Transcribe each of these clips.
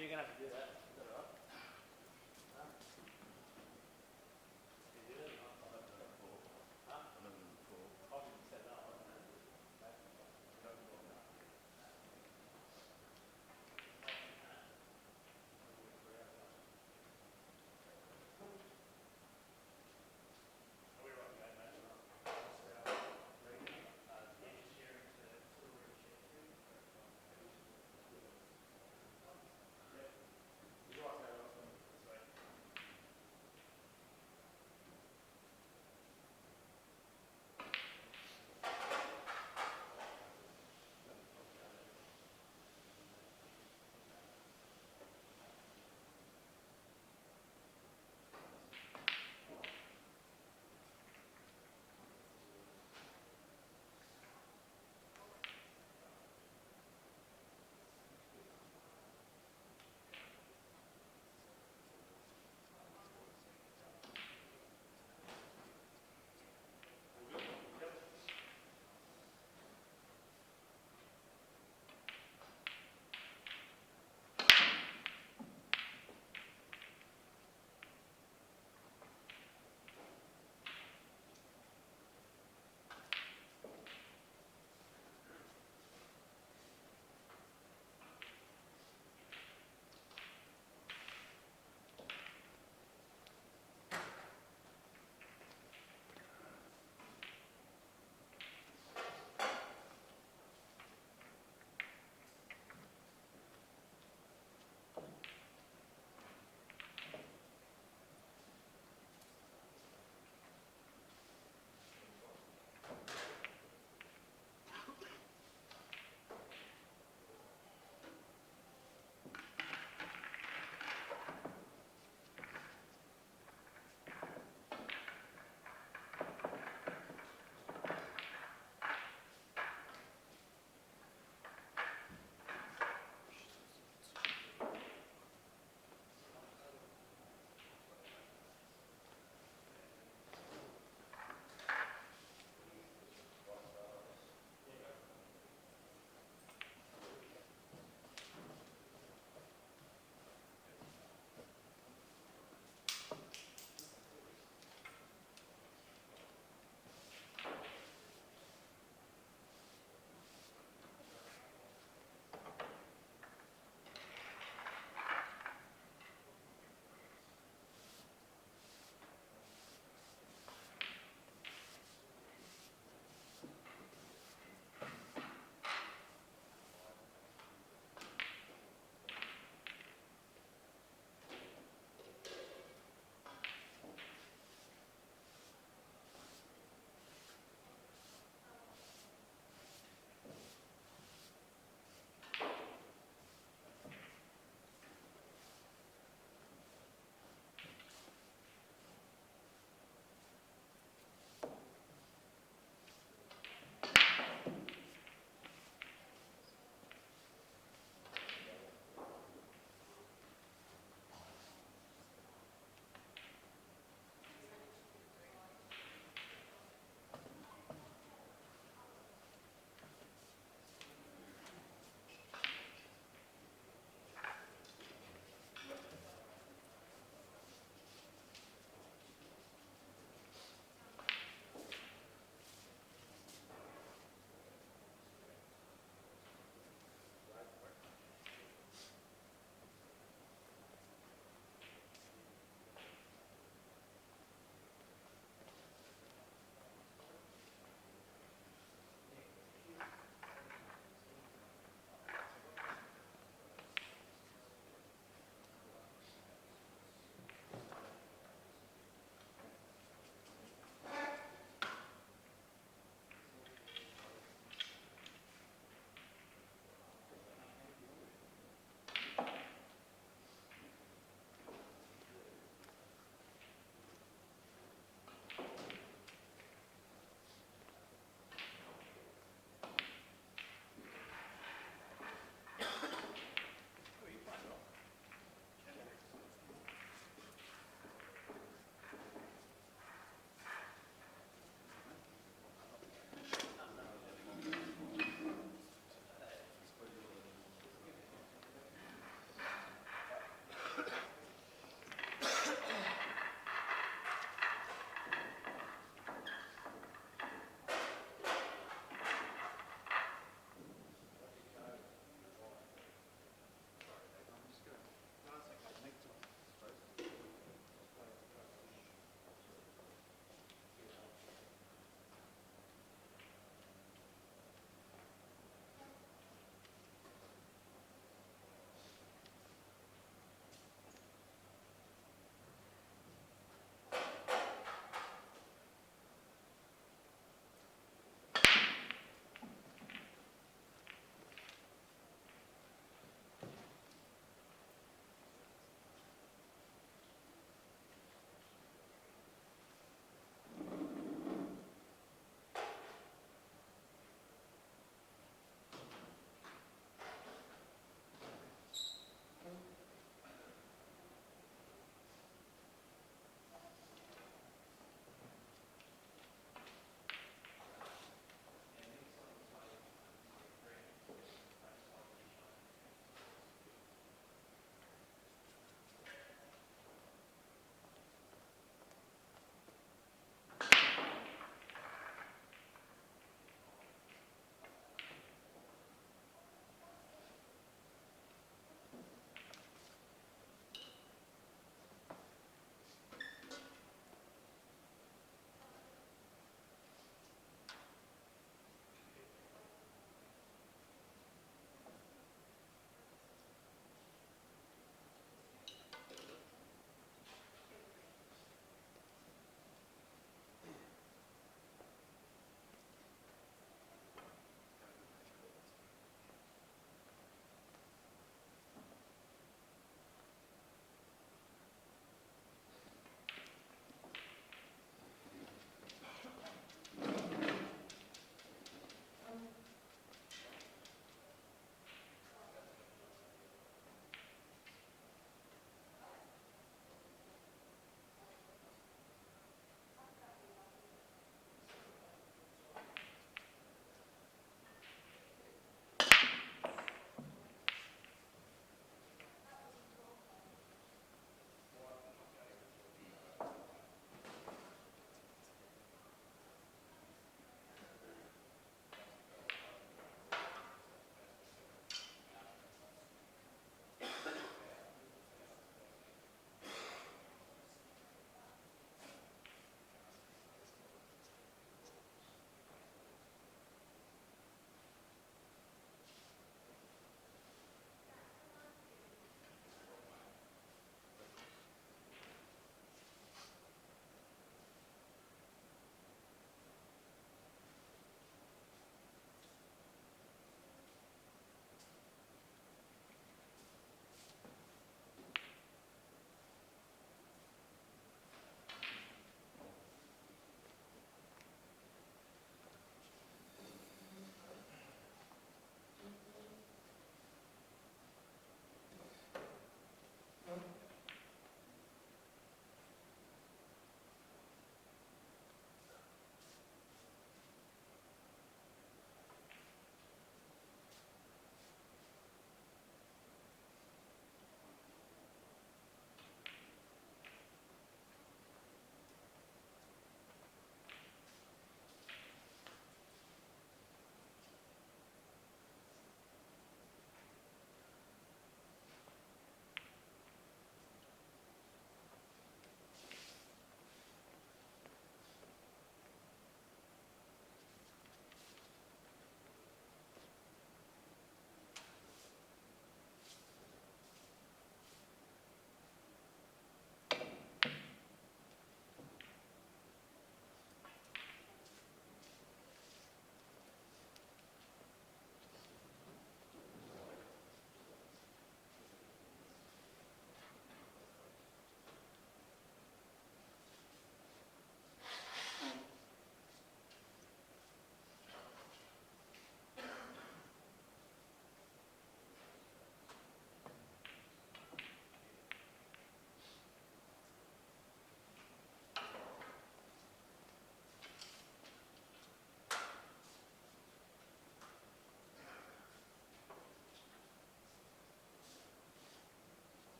you're going to have to do that. Is that all right? You do it? I'll have to do it. Huh? I'll have to do it. I didn't set it up, wasn't it? Are we right, mate? Sharing to Silver and Shakespeare.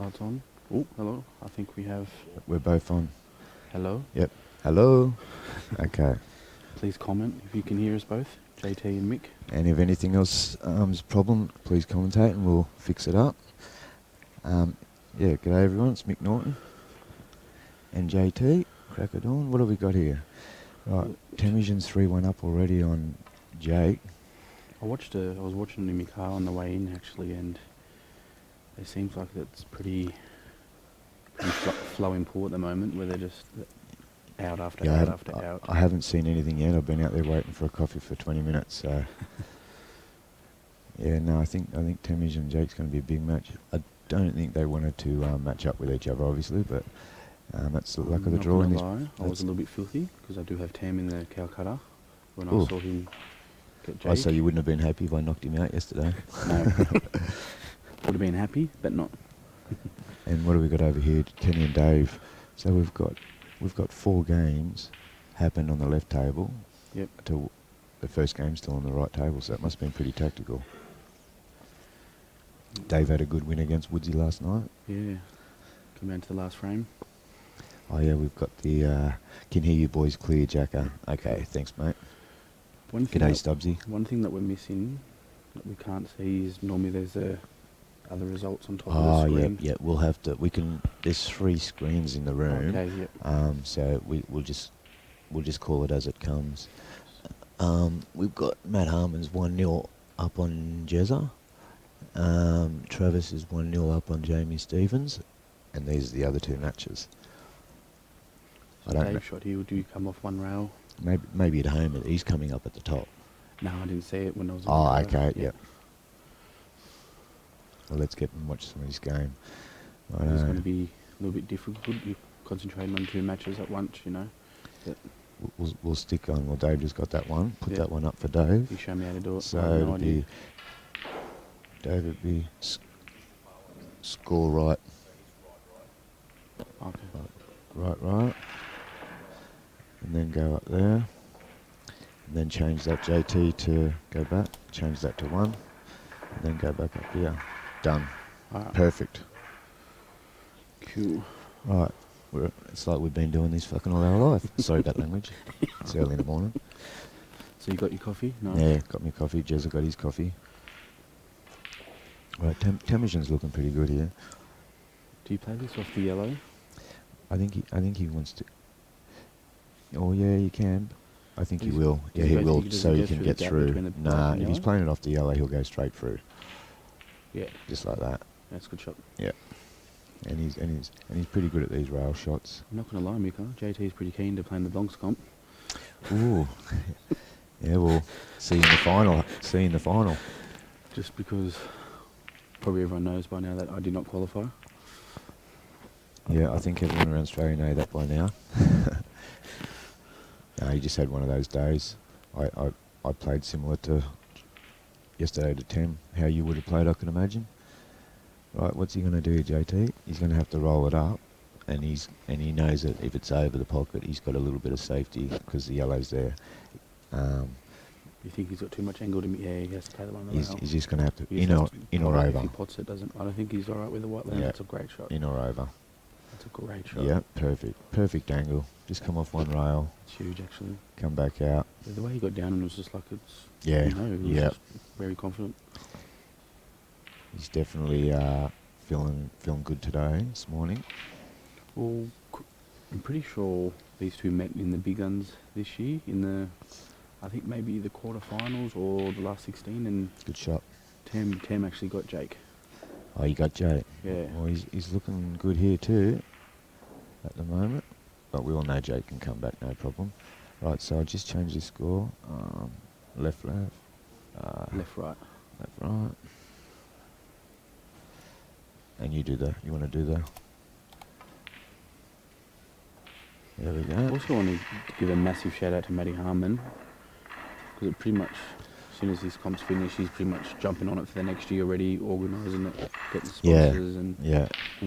Lights on. Oh, hello. I think we have... We're both on. Hello. Yep. Hello. Okay. Please comment if you can hear us both, JT and Mick. And if anything else is a problem, please commentate and we'll fix it up. Yeah, g'day everyone, it's Mick Norton and JT, crack of dawn. What have we got here? Right, Temujin's 3-1 up already on Jake. I was watching him in my car on the way in actually, and it seems like it's pretty flowing pool at the moment, where they're just out after out after out. I haven't seen anything yet. I've been out there waiting for a coffee for 20 minutes, so... Yeah, no, I think Temujin and Jake's going to be a big match. I don't think they wanted to match up with each other, obviously, but that's the luck of the draw. In this, I was a little bit filthy, because I do have Tam in the Calcutta when I saw him get Jake. I say you wouldn't have been happy if I knocked him out yesterday. No. Would have been happy, but not. And what have we got over here? Kenny and Dave. So we've got 4 games happened on the left table. Yep. Till the first game still on the right table, so it must have been pretty tactical. Dave had a good win against Woodsy last night. Yeah. Come down to the last frame. Oh yeah, we've got the can hear you boys clear, Jacker. Okay, thanks mate. G'day Stubbsy. One thing that we're missing that we can't see is normally there's other results on top of the screen. Yeah, we'll have to. We can. There's 3 screens in the room. Okay, yep. So we'll just call it as it comes. We've got Matt Harmon's 1-0 up on Jezza. Travis is 1-0 up on Jamie Stevens, and these are the other 2 matches. So Dave shot here. Do you come off one rail? Maybe at home he's coming up at the top. No, I didn't see it when I was. Okay, yep. Well, let's get and watch some of this game. It's going to be a little bit difficult. You're concentrating on 2 matches at once, you know. But we'll stick on. Well, Dave just got that one. Put that one up for Dave. You show me how to do it. So it'll be David be score right. Okay. Right. And then go up there. And then change that JT to go back. Change that to 1. And then go back up here. Done. Right. Perfect. Cool. Right. It's like we've been doing this fucking all our life. Sorry about language. It's early in the morning. So you got your coffee? No. Yeah, got me coffee. Jezza got his coffee. Right, Temujin's looking pretty good here. Do you play this off the yellow? I think he wants to. Oh yeah, you can. I think he will. Yeah, he will, so he can get through. Nah, if he's playing it off the yellow, he'll go straight through. Yeah. Just like that. That's a good shot. Yeah. And he's pretty good at these rail shots. I'm not going to lie, Mika. JT's pretty keen to play in the Bronx comp. Ooh. Yeah, we'll see in the final. Just because probably everyone knows by now that I did not qualify. Yeah, I think everyone around Australia know that by now. No, he just had one of those days. I played similar to yesterday to Tem. How you would have played, I can imagine. Right, what's he going to do, JT? He's going to have to roll it up, and he knows that if it's over the pocket, he's got a little bit of safety because the yellow's there. You think he's got too much angle to me? Yeah, he has to play the one on the rail. He's just going to have to in or over. If he pots it, I don't think he's all right with the white line. Yeah. That's a great shot. In or over. That's a great shot. Yeah, perfect angle. Just come off one rail. It's huge, actually. Come back out. Yeah, the way he got down and was just like it's. Yeah. You know, he was just very confident. He's definitely feeling good today, this morning. Well, I'm pretty sure these 2 met in the big guns this year, in the, I think maybe the quarterfinals or the last 16, and Good shot. Tam actually got Jake. Oh, you got Jake. Yeah. Well, he's looking good here too, at the moment. But we all know Jake can come back, no problem. Right, so I'll just change the score. Left. Left, right. Left, right. And you want to do the... There we I go. also want to give a massive shout out to Matty Harmon, because it pretty much, as soon as this comp's finished, he's pretty much jumping on it for the next year already, organising it, getting sponsors, and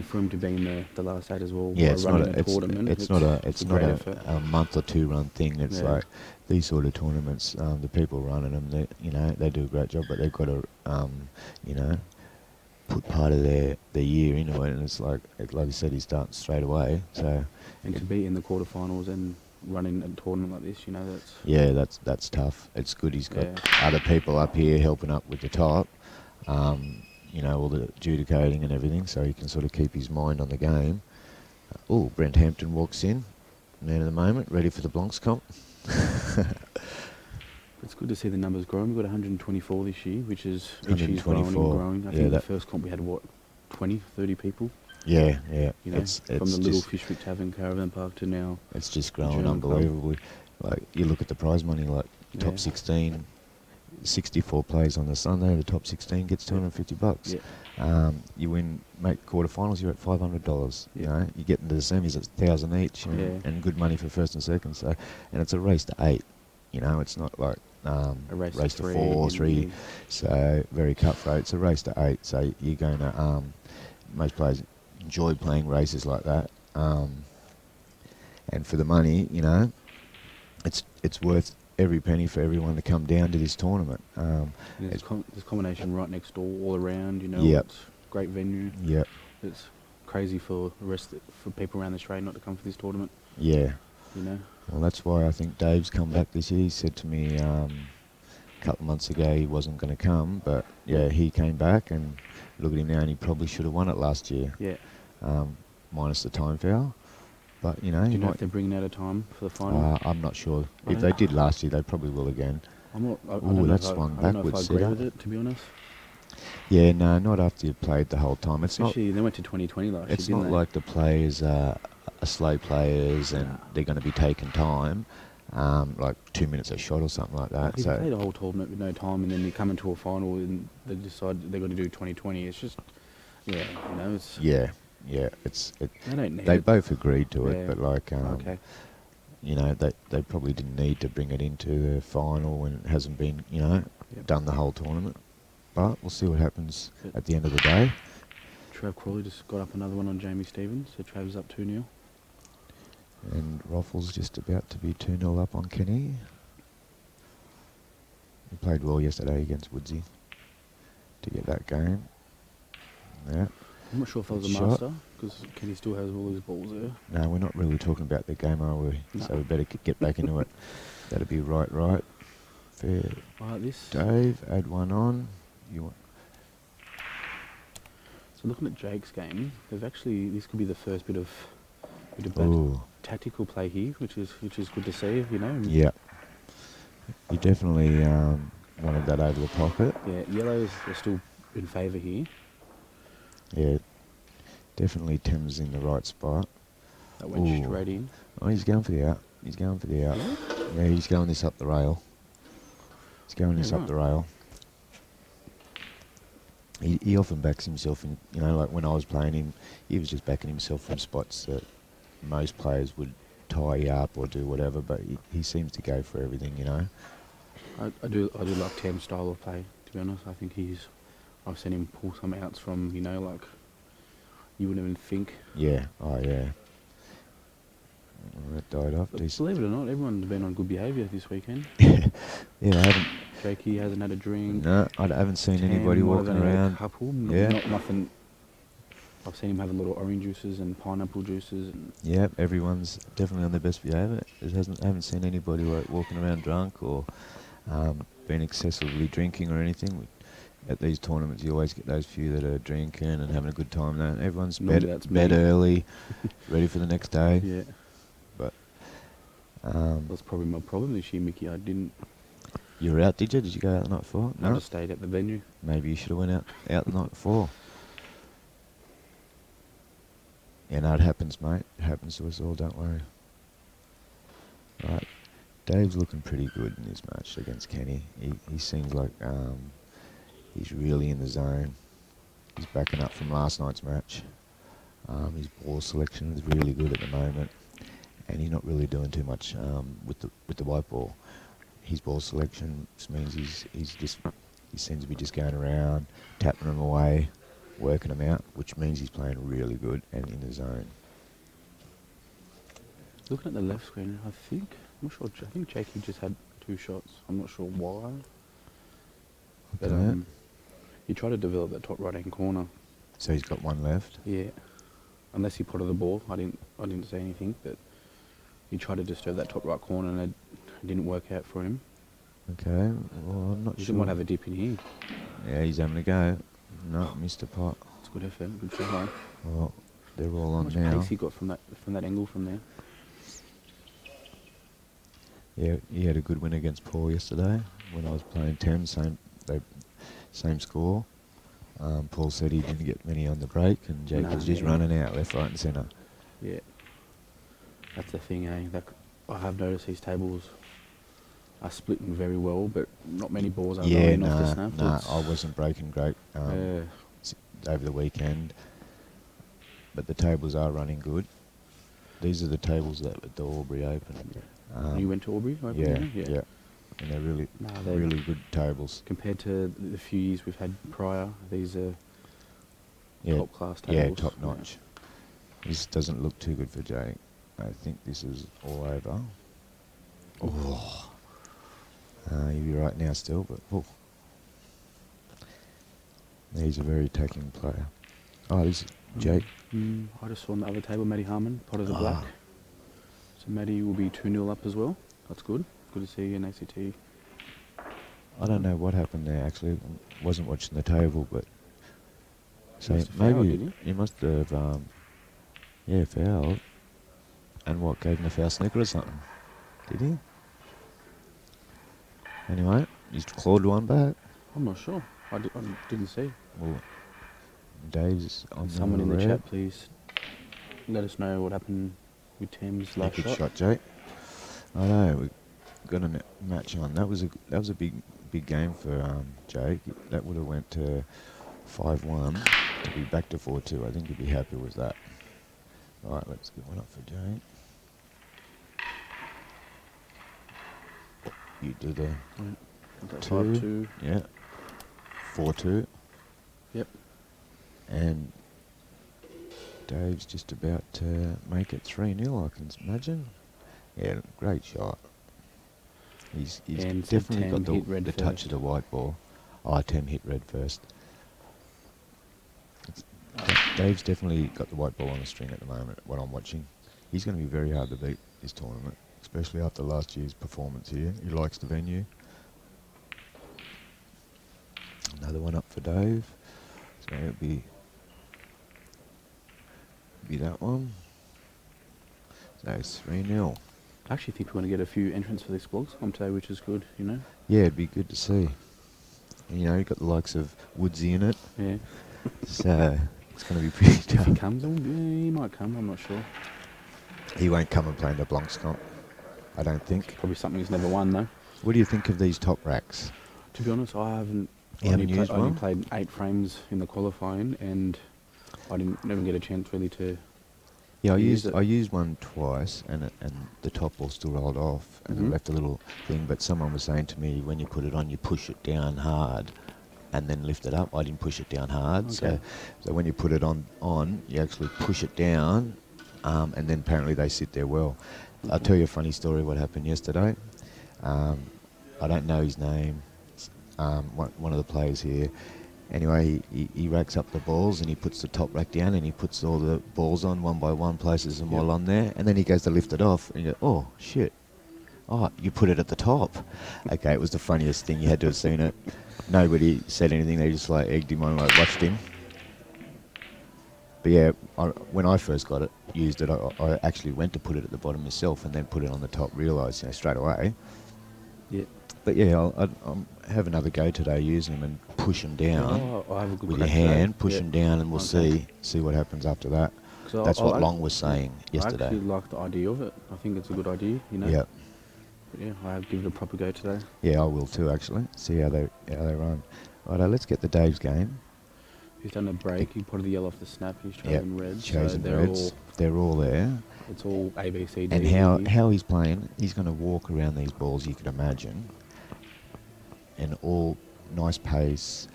for him to be in the last 8 as well. Yeah, it's not a tournament. It's not a month or 2 run thing. It's like these sort of tournaments. The people running them, they do a great job, but they've got to put part of their year into it, and it's like I said, he's starting straight away. So And to be in the quarterfinals and running a tournament like this, that's... Yeah, that's tough. It's good he's got other people up here helping up with the top, all the adjudicating and everything, so he can sort of keep his mind on the game. Brent Hampton walks in, man of the moment, ready for the Blancs comp. It's good to see the numbers growing. We've got 124 this year, which is each year's growing and growing. I think the first comp we had, 20, 30 people? Yeah. It's from the little Fishwick Tavern Caravan Park to now. It's just growing unbelievably. Like, you look at the prize money, like top 16, 64 plays on the Sunday, the top 16 gets $250. Yeah. You make quarterfinals, you're at $500. You get into the semis, it's $1,000 each, and good money for first and second. So, and it's a race to 8. It's not like a race to 4, 3. So very cutthroat. It's a race to 8. So you're going to most players enjoy playing races like that, and for the money, it's worth every penny for everyone to come down to this tournament. There's combination right next door, all around. It's a great venue. Yep. It's crazy for for people around Australia not to come for this tournament. Yeah. Well, that's why I think Dave's come back this year. He said to me a couple of months ago he wasn't going to come, but he came back, and look at him now, and he probably should have won it last year. Yeah. Minus the time foul. But, Do you know if they're bringing out a time for the final? I'm not sure. If they did last year, they probably will again. I don't swung know if backwards. I agree with it, to be honest. Yeah, no, not after you've played the whole time. Especially, they went to 2020 last year, it's not like the players are slow players and they're going to be taking time, like 2 minutes a shot or something like that. If you play the whole tournament with no time and then you come into a final and they decide they're going to do 2020, it's just, it's... Yeah, they both agreed to it, but like, okay. They probably didn't need to bring it into the final when it hasn't been, done the whole tournament. But we'll see what happens at the end of the day. Trav Crawley just got up another one on Jamie Stevens, so Trav's up 2-0. And Rothall's just about to be 2-0 up on Kenny. He played well yesterday against Woodsy to get that game. Yeah. I'm not sure if I was a master, because Kenny still has all his balls there. No, we're not really talking about the game, are we? No. So we better get back into it. That'll be right. Fair. Like this. Dave, add one on. So looking at Jake's game, this could be the first bit of tactical play here, which is good to see, Yeah. You definitely wanted that over the pocket. Yeah, yellows are still in favour here. Yeah, definitely Tim's in the right spot. That went straight in. Oh, he's going for the out. Yeah, he's going this up the rail. The rail. He often backs himself in, like when I was playing him, he was just backing himself from spots that most players would tie up or do whatever, but he seems to go for everything, I do like Tam's style of play, to be honest. I think I've seen him pull some outs from, like, you wouldn't even think. Yeah, yeah. That died off. Believe it or not, everyone's been on good behaviour this weekend. Yeah, I haven't. Jakey hasn't had a drink. No, I haven't seen anybody walking around. A couple, nothing. I've seen him have a lot of orange juices and pineapple juices. And everyone's definitely on their best behaviour. I haven't seen anybody like walking around drunk or been excessively drinking or anything. At these tournaments, you always get those few that are drinking and having a good time. Now everyone's bed early, ready for the next day. Yeah. But that's probably my problem this year, Mickey. I didn't. You were out, did you? Did you go out the night before? No, I just stayed at the venue. Maybe you should have went out the night before. Yeah, no, it happens, mate. It happens to us all, don't worry. Right. Dave's looking pretty good in this match against Kenny. He seems like he's really in the zone. He's backing up from last night's match. His ball selection is really good at the moment, and he's not really doing too much with the white ball. His ball selection just means he seems to be just going around, tapping them away, working them out, which means he's playing really good and in the zone. Looking at the left screen, I'm not sure. I think Jakey just had 2 shots. I'm not sure why. But He tried to develop that top right-hand corner. So he's got one left. Yeah. Unless he potted the ball, I didn't say anything, but he tried to disturb that top right corner and it didn't work out for him. Okay, well, I'm not He sure. might have a dip in here. Yeah, he's having a go. No, missed a pot. It's a good effort, good try. Well, they're all How on much now. pace he got from that angle from there? Yeah, he had a good win against Paul yesterday when I was playing 10, same score. Paul said he didn't get many on the break, and Jake was just running out left, right and centre. Yeah. That's the thing, eh? I have noticed these tables are splitting very well, but not many balls are going off the snap. No, I wasn't breaking great over the weekend, but the tables are running good. These are the tables that at the Albury Open. You went to Albury Open? Yeah. And they're really good tables. Compared to the few years we've had prior, these are top class tables. Yeah, top notch. This doesn't look too good for Jake. I think this is all over. Oh. You'll be right now still, but he's a very attacking player. Oh, this is Jake. I just saw on the other table, Matty Harmon, pot of the black. So Matty will be 2-0 up as well. That's good. Good to see you in ACT. I don't know what happened there, actually. I wasn't watching the table, but... So Must have fouled, maybe didn't he must have, fouled. And what, gave him a foul snicker or something? Did he? Anyway, he's clawed one back. I'm not sure. I didn't see. Well, Dave's on Someone in the red. chat, please let us know what happened with Tim's last Good shot. shot, Jake. I know, we got a match on. That was a big game for Jake. That would have went to 5-1 to be back to 4-2. I think he'd be happy with that. All right, let's get one up for Jake. You do the 5-2. Yeah. 4-2. Yep. And Dave's just about to make it 3-0, I can imagine. Yeah, great shot. He's definitely got the touch of the white ball. Oh, Tem hit red first. Dave's definitely got the white ball on the string at the moment, what I'm watching. He's going to be very hard to beat this tournament, especially after last year's performance here. He likes the venue. Another one up for Dave. So it'll be that one. So it's 3-0. I actually think we're going to get a few entrants for this vlogs on today, which is good, you know? Yeah, it'd be good to see. And, you know, you've got the likes of Woodsy in it. Yeah. So it's going to be pretty If tough. he comes, he might come, I'm not sure. He won't come and play in the Blancs comp, I don't think. Probably something he's never won, though. What do you think of these top racks? To be honest, I haven't... You haven't used one? I only played 8 frames in the qualifying, and I never get a chance really to... Yeah, I use used one twice, and the top ball still rolled off, and it left a little thing. But someone was saying to me, when you put it on, you push it down hard, and then lift it up. I didn't push it down hard, Okay. so when you put it on, you actually push it down, and then apparently they sit there well. I'll tell you a funny story. What happened yesterday? I don't know his name. One of the players here. Anyway, he racks up the balls and he puts the top rack down and he puts all the balls on one by one, places them all on there, and then he goes to lift it off and you go, oh shit, oh, you put it at the top. Okay, it was the funniest thing. You had to have seen it. Nobody said anything. They just like egged him on, like watched him. But yeah, when I first got it, used it, I actually went to put it at the bottom myself and then put it on the top, realised straight away. Yeah. But yeah, I'll have another go today using them and push them down I'll have a good with your crack today. hand, push them down, and we'll see what happens after that. So That's what I Long was saying yesterday. I actually like the idea of it. I think it's a good idea, you know. Yeah, But yeah, I'll give it a proper go today. yeah, I will too. Actually, see how they run. Righto, let's get the Dave's game. He's done a break. He put the yellow off the snap. He's Yeah, chosen red. chosen so reds. They're all there. It's all A, B, C, D. And E. how he's playing, he's going to walk around these balls, you could imagine. And all nice pace,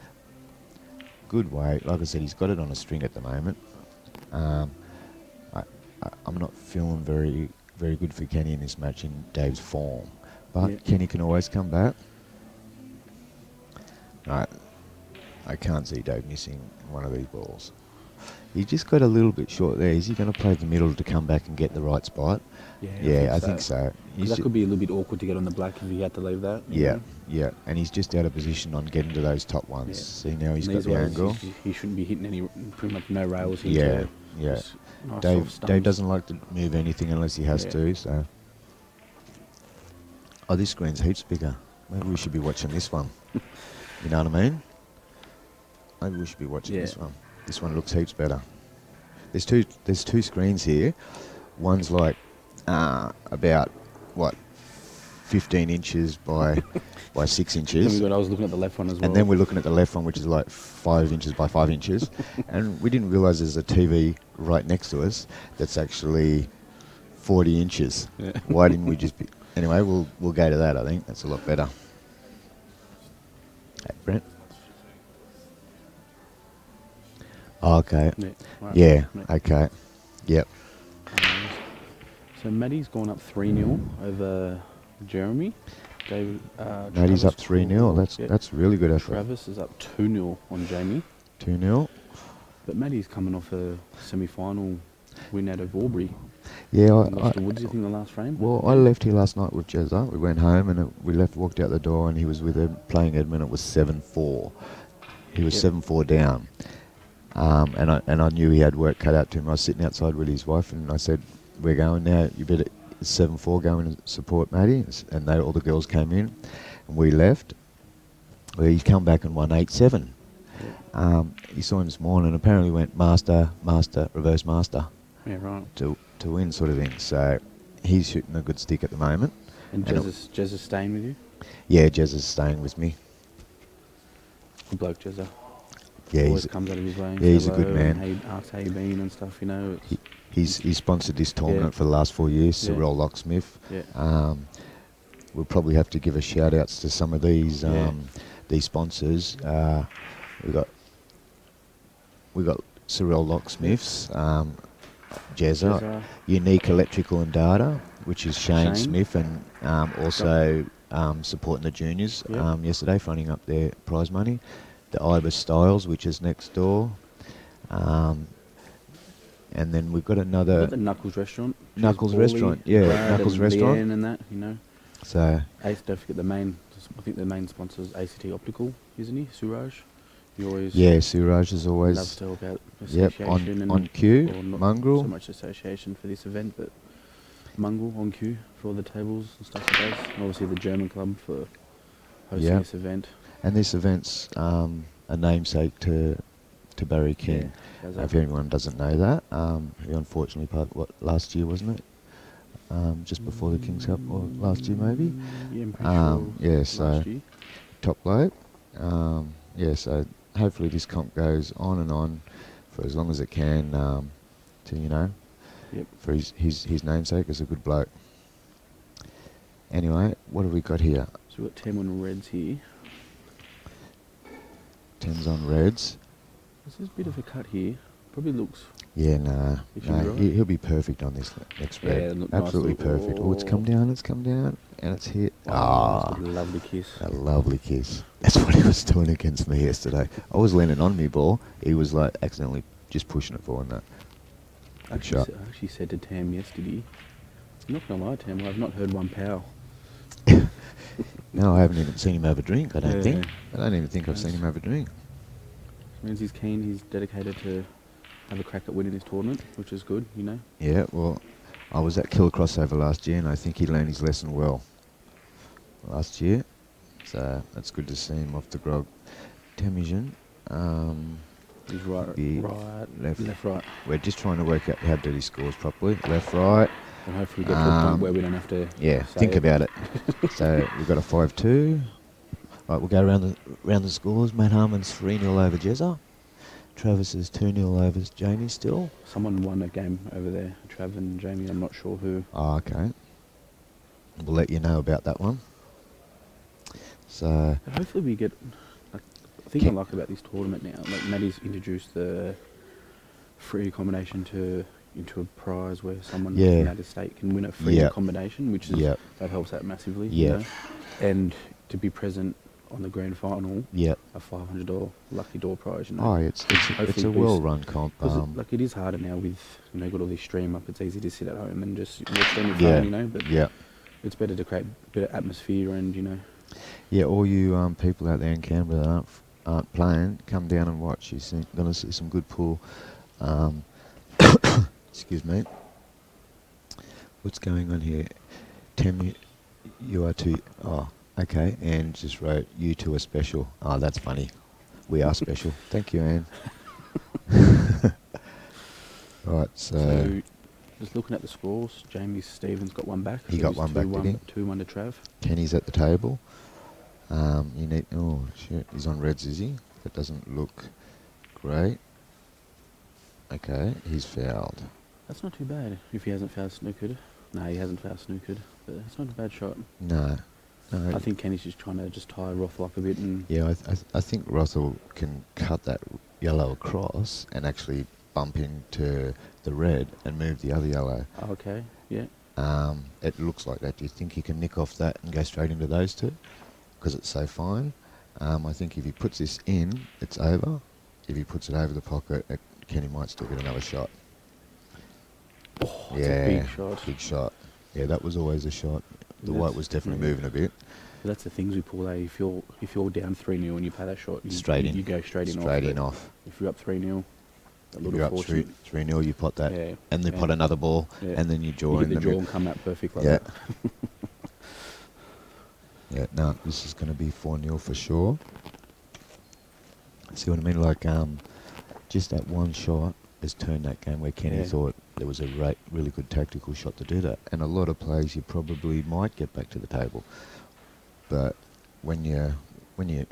good weight. Like I said, he's got it on a string at the moment. I'm not feeling very good for Kenny in this match in Dave's form. But Yeah. Kenny can always come back. Right. I can't see Dave missing one of these balls. He just got a little bit short there. Is he going to play the middle to come back and get the right spot? Yeah, I think so. That could be a little bit awkward to get on the black if he had to leave that. Yeah, and he's just out of position on getting to those top ones. Yeah. See, now he's got the angle. He shouldn't be hitting pretty much no rails here. Yeah. Nice Dave doesn't like to move anything unless he has to, so. Oh, this screen's heaps bigger. Maybe we should be watching this one. You know what I mean? Maybe we should be watching this one. This one looks heaps better. There's two screens here. One's like about 15 inches by 6 inches. I was looking at the left one as well. And then we're looking at the left one, which is like 5 inches by 5 inches. And we didn't realise there's a TV right next to us that's actually 40 inches. Yeah. Why didn't we just be... Anyway, we'll go to that, I think. That's a lot better. Hey, Brent? Oh, okay. Yeah, okay. Yep. So Maddie's gone up 3-0 over Jeremy. Maddie's up 3-0. That's really good effort. Travis is up 2-0 on Jamie. 2-0. But Maddie's coming off a semi-final win out of Albury. Yeah, Lost to Woods, I think, the last frame. Well, I left here last night with Jezza. We went home and we walked out the door, and he was with him playing Edmund. It was 7-4. He was 7-4 down. And I knew he had work cut out to him. I was sitting outside with his wife, and I said, "We're going now. You better 7-4 go and support Maddie." And all the girls came in, and we left. Well, he's come back and won 8-7. He saw him this morning, and apparently went master, reverse master. Yeah, right. To win, sort of thing. So he's shooting a good stick at the moment. And Jez is staying with you? Yeah, Jez is staying with me. Good bloke, Jezza. Yeah, always comes out of his way. Yeah, he's a good man. He asks how you been and stuff, you know. He's sponsored this tournament for the last 4 years, Cyril Locksmith. Yeah. We'll probably have to give a shout outs to some of these sponsors. We got Cyril Locksmiths, Jezza, Unique Electrical and Data, which is Shane Smith, and also supporting the juniors yesterday, fronting up their prize money. The Ibis Styles, which is next door. And then we've got another... the Knuckles restaurant. Knuckles restaurant, Knuckles restaurant. Leanne and that, you know. So... don't forget I think the main sponsor is ACT Optical, isn't he? Suraj? Suraj is always... Loves to talk about association. On cue, not Mongrel. so much association for this event, but Mongrel on cue for all the tables and stuff like that. And obviously the German club for hosting this event. And this event's a namesake to Barry King. Yeah, if anyone doesn't know that, he unfortunately passed, last year, wasn't it? Just before the King's Cup, or last year maybe? Yeah, I'm pretty sure so last year. Top bloke. So hopefully this comp goes on and on for as long as it can, for his namesake as a good bloke. Anyway, what have we got here? So we've got 10 on reds here. 10s on reds. This is a bit of a cut here. Probably looks... Yeah, he'll be perfect on this next red. Yeah, absolutely nice. perfect. Oh, it's come down, and it's hit. A lovely kiss. A lovely kiss. That's what he was doing against me yesterday. I was leaning on me ball. He was like accidentally just pushing it forward. That. I actually said to Tam yesterday, I'm not going to lie, Tam, I've not heard one pow. No, I haven't even seen him have a drink, I don't think. I don't even think I've seen him have a drink. Means he's keen, he's dedicated to have a crack at winning this tournament, which is good, you know. Yeah, well, I was at Killer Crossover last year, and I think he learned his lesson well last year. So that's good to see him off the grog. Temujin. He's right, left, right. We're just trying to work out how to do these scores properly. Left, right. And hopefully get to a point where we don't have to think about it. So we've got a 5-2. Right, we'll go around the scores. Matt Harmon's 3-0 over Jezza. Travis is 2-0 over Jamie still. Someone won a game over there, Trav and Jamie, I'm not sure who. Oh, okay. We'll let you know about that one. So... But hopefully we get... I think I like about this tournament now, like Maddie's introduced the free accommodation into a prize where someone from out of state can win a free accommodation, which is that helps out massively. Yeah. You know? And to be present on the grand final Yeah. a $500 lucky door prize. You know? Oh, it's Hopefully a boost- well-run comp. 'cause like it is harder now with got all this stream up. It's easy to sit at home and just watch on your phone, you know. But it's better to create a bit of atmosphere and Yeah, all you people out there in Canberra that aren't playing, come down and watch. You're going to see some good pool. Excuse me. What's going on here? You are too... Oh, okay. Anne just wrote, you two are special. Oh, that's funny. We are special. Thank you, Anne. Right, so... Just looking at the scores, Jamie Stevens got one back. He got one back, did he? 2-1 to Trav. Kenny's at the table. You need... Oh, shit. He's on reds, is he? That doesn't look great. Okay, he's fouled. That's not too bad if he hasn't foul snookered. No, he hasn't foul snookered, but it's not a bad shot. No. I think Kenny's just trying to just tie Rothall up a bit and... Yeah, I think Rothall can cut that yellow across and actually bump into the red and move the other yellow. Oh, okay, yeah. It looks like that. Do you think he can nick off that and go straight into those two? Because it's so fine. I think if he puts this in, it's over. If he puts it over the pocket, Kenny might still get another shot. Oh, that's a big shot. Big shot. Yeah, that was always a shot. The white was definitely moving a bit. But that's the things we pull. If you're down 3-0 and you play that shot, you go straight in. Straight in off. If you're up 3-0, if you're up 3-0, you pot that, and then pot another ball, and then you draw in the draw and come out perfect like that. Yeah, no, this is going to be 4-0 for sure. See what I mean? Like, just that one shot has turned that game where Kenny thought there was a really good tactical shot to do that. And a lot of plays you probably might get back to the table. But when you're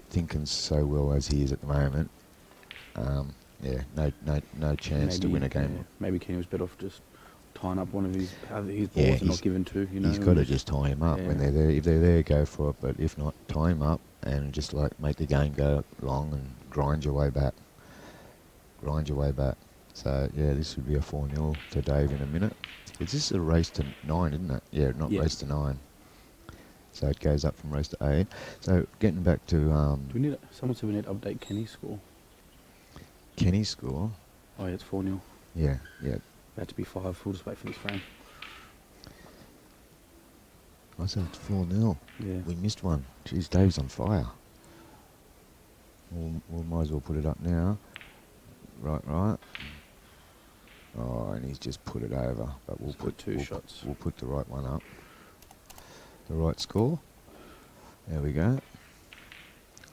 thinking so well as he is at the moment, no chance to win a game. Yeah, maybe Kenny was better off just tying up one of his balls and not giving two. He's got to just tie him up when they're there. If they're there, go for it. But if not, tie him up and just like make the game go long and grind your way back. So yeah, this would be a 4-0 to Dave in a minute. Is this a race to 9, isn't it? Yeah, not race to 9. So it goes up from race to 8. So getting back to... Do we need... Someone said we need to update Kenny's score. Kenny's score? Oh yeah, it's 4-0. Yeah. About to be 5. We'll just wait for this frame. I said it's 4-0. Yeah. We missed one. Jeez, Dave's on fire. We might as well put it up now. Right. Oh, and he's just put it over. But we'll put two shots. We'll put the right one up. The right score. There we go.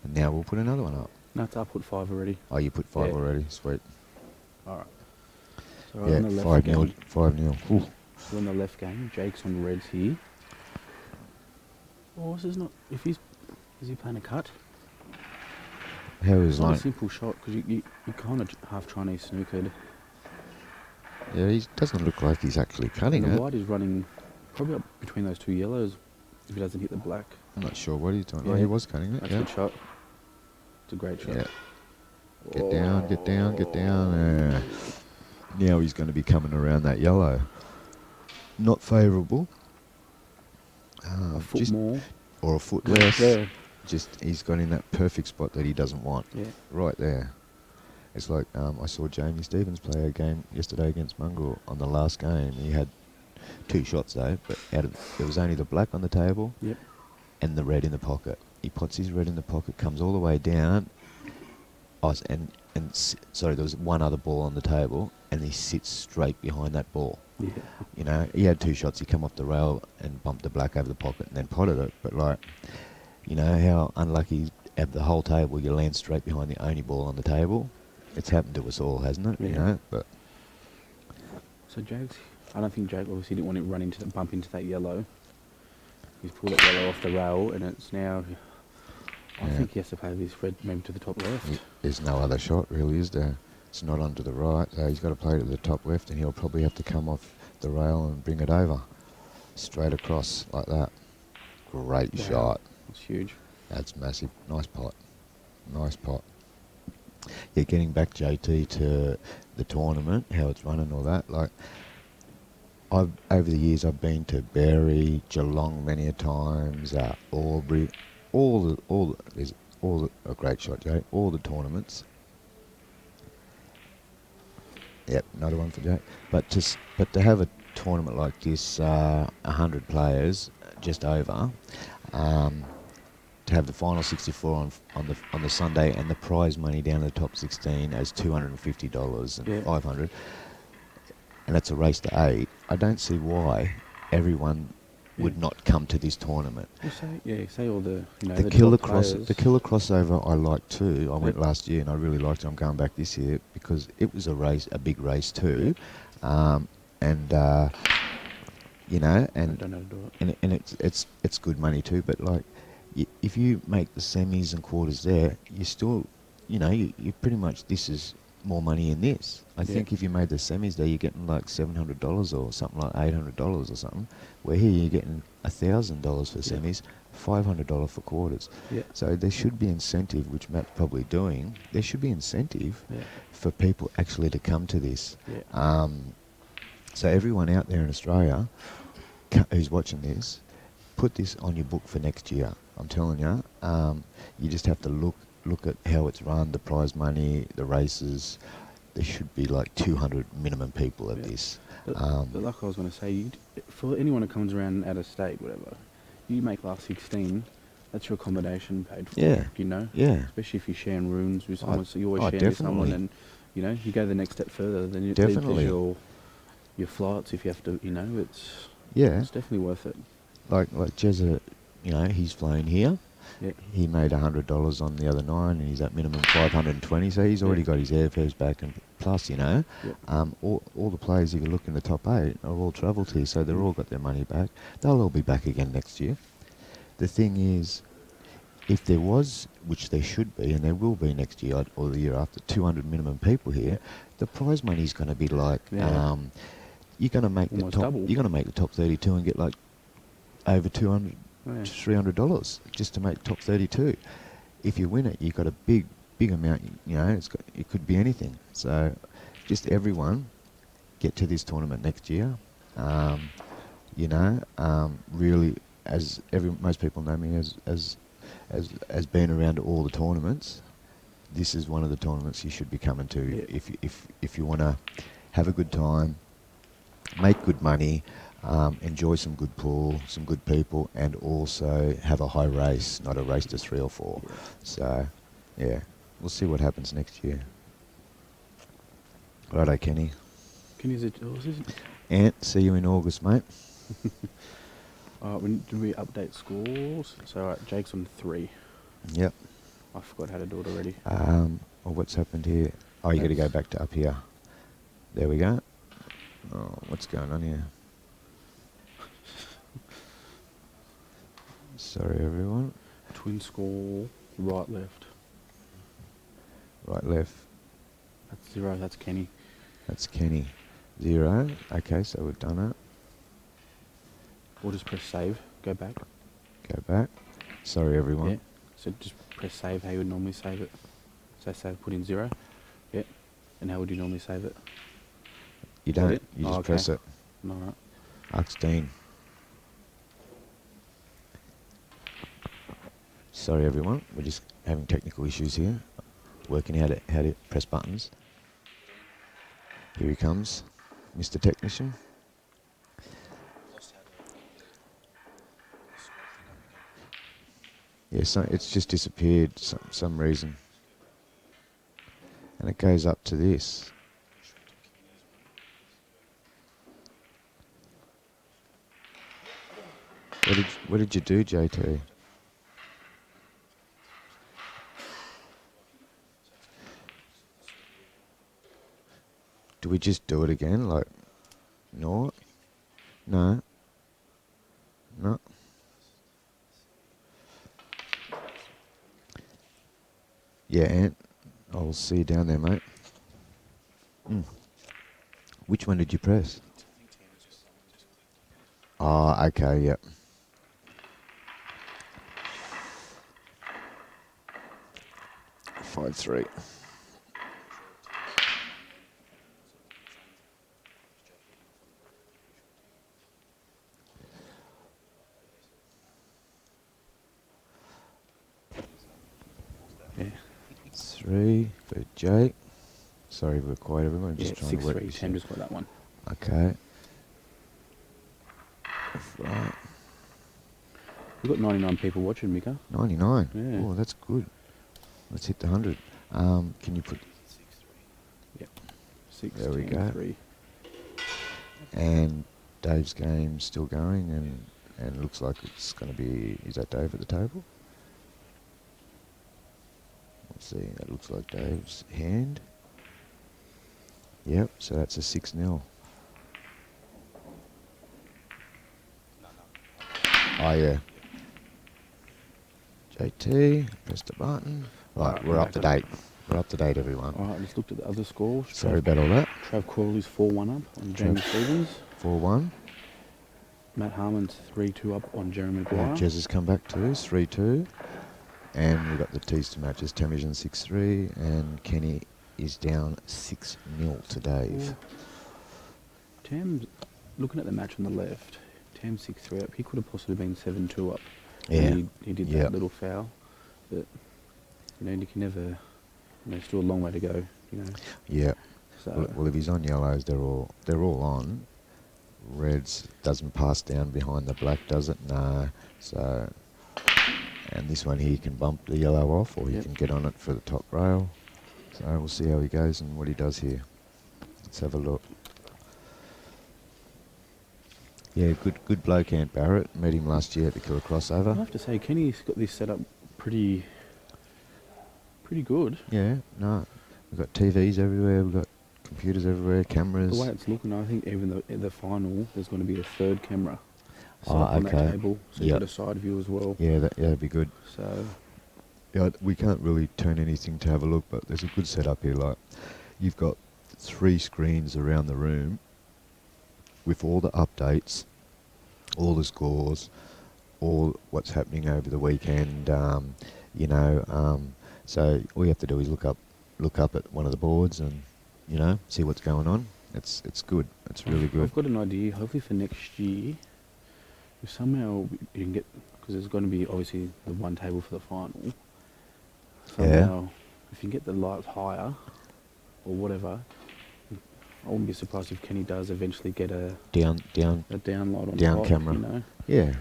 And now we'll put another one up. No, I put 5 already. Oh, you put 5 already? Sweet. Alright. So on the left 5-0. So on the left game, Jake's on reds here. Oh, this is not... Is he playing a cut? How is it's not a simple shot, because you kind of half Chinese snookered. Yeah, he doesn't look like he's actually cutting it. The white is running probably up between those two yellows if he doesn't hit the black. I'm not sure what he's doing. Yeah. Oh, he was cutting it. That's a good shot. It's a great shot. Yeah. Get down. Now he's going to be coming around that yellow. Not favourable. A foot more. Or a foot less. Yeah. Just he's got in that perfect spot that he doesn't want. Yeah. Right there. It's like I saw Jamie Stevens play a game yesterday against Mongrel. On the last game, he had 2 shots though, but there was only the black on the table and the red in the pocket. He puts his red in the pocket, comes all the way down. Sorry, there was one other ball on the table, and he sits straight behind that ball. Yeah. You know, he had 2 shots. He come off the rail and bumped the black over the pocket, and then potted it. But like, you know how unlucky at the whole table you land straight behind the only ball on the table. It's happened to us all, hasn't it? Yeah. You know, but so I don't think Jake obviously didn't want to bump into that yellow. He's pulled that yellow off the rail, and it's now. I think he has to play this red maybe to the top left. There's no other shot really, is there? It's not onto the right, so he's got to play it to the top left, and he'll probably have to come off the rail and bring it over, straight across like that. Great shot. That's huge. That's massive. Nice pot. Yeah, getting back, JT, to the tournament, how it's run and all that. Like, over the years, I've been to Berry, Geelong many a times, Albury, a great shot, Jay. All the tournaments. Yep, another one for Jay. But to have a tournament like this, 100 players, just over, to have the final 64 on the Sunday and the prize money down to the top 16 as $250 and 500, and that's a race to 8. I don't see why everyone would not come to this tournament. Well, say all the the killer crossover I like too. I went last year and I really liked it. I'm going back this year because it was a big race too, and you know, and I don't know how to do it. and it's good money too. But like, if you make the semis and quarters there, you still, you pretty much, this is more money in this. I think if you made the semis there, you're getting like $700 or something, like $800 or something. Where here you're getting $1,000 for semis, $500 for quarters. Yeah. So there should be incentive, which Matt's probably doing. There should be incentive for people actually to come to this. Yeah. So everyone out there in Australia who's watching this, put this on your book for next year. I'm telling you, you just have to look at how it's run, the prize money, the races. There should be like 200 minimum people at this. But like I was going to say, for anyone who comes around out of state, whatever, you make last 16, that's your accommodation paid for. Yeah. Yeah. Especially if you're sharing rooms with someone, so you always share with someone, and you go the next step further. Then there's your flights if you have to. It's definitely worth it. Like Jezza, he's flown here. Yeah. He made $100 on the other 9, and he's at minimum 520. So he's already got his airfares back, and plus, all the players, if you look in the top 8, are all travelled here, so they've all got their money back. They'll all be back again next year. The thing is, if there was, which there should be, and there will be next year or the year after, 200 minimum people here, the prize money's going to be like, you're going to make the top. Double. You're going to make the top 32 and get like over $300 just to make top 32. If you win it, you've got a big amount. It could be anything. So, just everyone get to this tournament next year. Really, as most people know me as being around all the tournaments. This is one of the tournaments you should be coming to if you want to have a good time, make good money. Enjoy some good pool, some good people, and also have a high race, not a race to 3 or 4. Yeah. So, we'll see what happens next year. Righto, Kenny. Kenny's yours, isn't it? Ant, see you in August, mate. Did we update scores? So, Jake's on 3. Yep. I forgot how to do it already. What's happened here? Oh, you got to go back to up here. There we go. Oh, what's going on here? Sorry, everyone. Twin score, right, left. Right, left. That's 0, that's Kenny. That's Kenny. 0. Okay, so we've done it. Or just press save, go back. Go back. Sorry, everyone. Yeah, so just press save how you would normally save it. So save, put in 0. Yeah. And how would you normally save it? You don't. You just press it. Alright. Axteen. Sorry, everyone. We're just having technical issues here. Working out how to press buttons. Here he comes, Mr. Technician. Yeah, so it's just disappeared some reason. And it goes up to this. What did you do, JT? Do we just do it again? Like, no? No? No? Yeah, Ant. I'll see you down there, mate. Which one did you press? Oh, okay, yep. Five, 3. Yeah. 3 for Jake. Sorry if we're quiet, everyone. I'm just Yeah, trying to work 6-3. this Tem out. just got that one. Okay. Right. We've got 99 people watching, Mika. 99. Yeah. Oh, that's good. Let's hit the 100. Can you put... 6-3. Yep. 6, There we 10, go. 3. And Dave's game's still going, and it looks like it's going to be... Is that Dave at the table? Let's see. That looks like Dave's hand. Yep, so that's a 6-0. Oh, yeah. JT, press the button. Right, we're up to date. We're up to date, everyone. All right, let's look at the other scores. Sorry about all that. Trav Corley's 4-1 up on Jamie Stevens. 4-1. Matt Harmon's 3-2 up on Jeremy Maguire. Jez has come back to us, 3-2. And we've got the Teester matches, Temujin 6-3, and Kenny is down 6-0 to Dave. Tam's, looking at the match on the left, Tam 6-3 up. He could have possibly been 7-2 up. Yeah. And he did that little foul. But, you know, you can never, you know, still a long way to go, you know. Yeah. So, Well, if he's on yellows, they're all on. Reds doesn't pass down behind the black, does it? No. So, and this one here, you can bump the yellow off, or you can get on it for the top rail. So we'll see how he goes and what he does here. Let's have a look. Yeah, good bloke, Ant Barrett. Met him last year at the Killer Crossover. I have to say, Kenny's got this set up pretty good. Yeah, no. We've got TVs everywhere, we've got computers everywhere, cameras. The way it's looking, I think even the final, there's going to be a third camera set Oh, up on okay. that table, so you Yep. get a side view as well. Yeah, that'd be good. So, Yeah, we can't really turn anything to have a look, but there's a good setup here. Like, you've got 3 screens around the room with all the updates, all the scores, all what's happening over the weekend. You know, so all you have to do is look up at one of the boards and, you know, see what's going on. It's good. It's really good. I've got an idea. Hopefully for next year, if somehow you can get, because there's going to be obviously the one table for the final. Somehow, if you can get the lights higher or whatever, I wouldn't be surprised if Kenny does eventually get a Down light on down top, camera. You know? Yeah.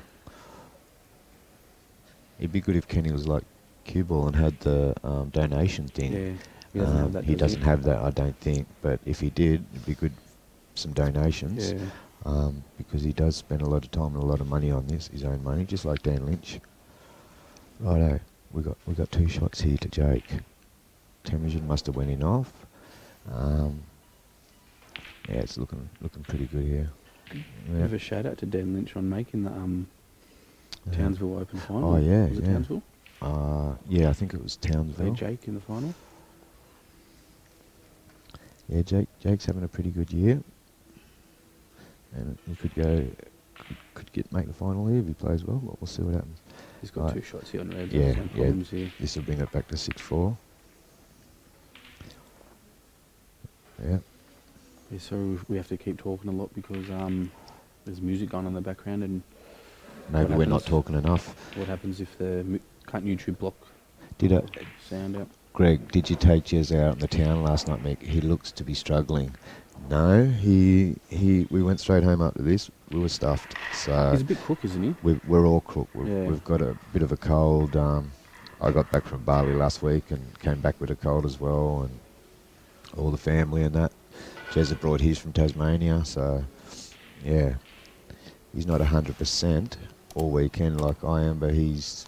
It'd be good if Kenny was like cue ball and had the donation thing. Yeah, he doesn't have that. He does doesn't have that, I don't think. But if he did, it'd be good, some donations. Yeah. Because he does spend a lot of time and a lot of money on this, his own money, just like Dan Lynch. Righto, we got 2 shots here to Jake. Temujin must have went in off. Yeah, it's looking pretty good here. Have a shout out to Dan Lynch on making the Townsville Open final. Oh yeah, Was it yeah. Townsville? Yeah, I think it was Townsville. Played Jake in the final. Yeah, Jake's having a pretty good year, and he could make the final here if he plays well. But we'll see what happens. He's got Right. 2 shots here on red. Yeah, No problems here. This will bring it back to 6-4. Yeah. Yeah, so we have to keep talking a lot because there's music going on in the background, and Maybe What we're not happens? talking enough. what happens if the can't YouTube block Did it? sound out? Greg, did you take Jez out in the town last night, Mick? He looks to be struggling. No, we went straight home after this. We were stuffed. So He's a bit crook, isn't he? we're all crook. Yeah. We've got a bit of a cold. I got back from Bali last week and came back with a cold as well, and all the family and that. Jez had brought his from Tasmania, so yeah, he's not 100% all weekend like I am, but he's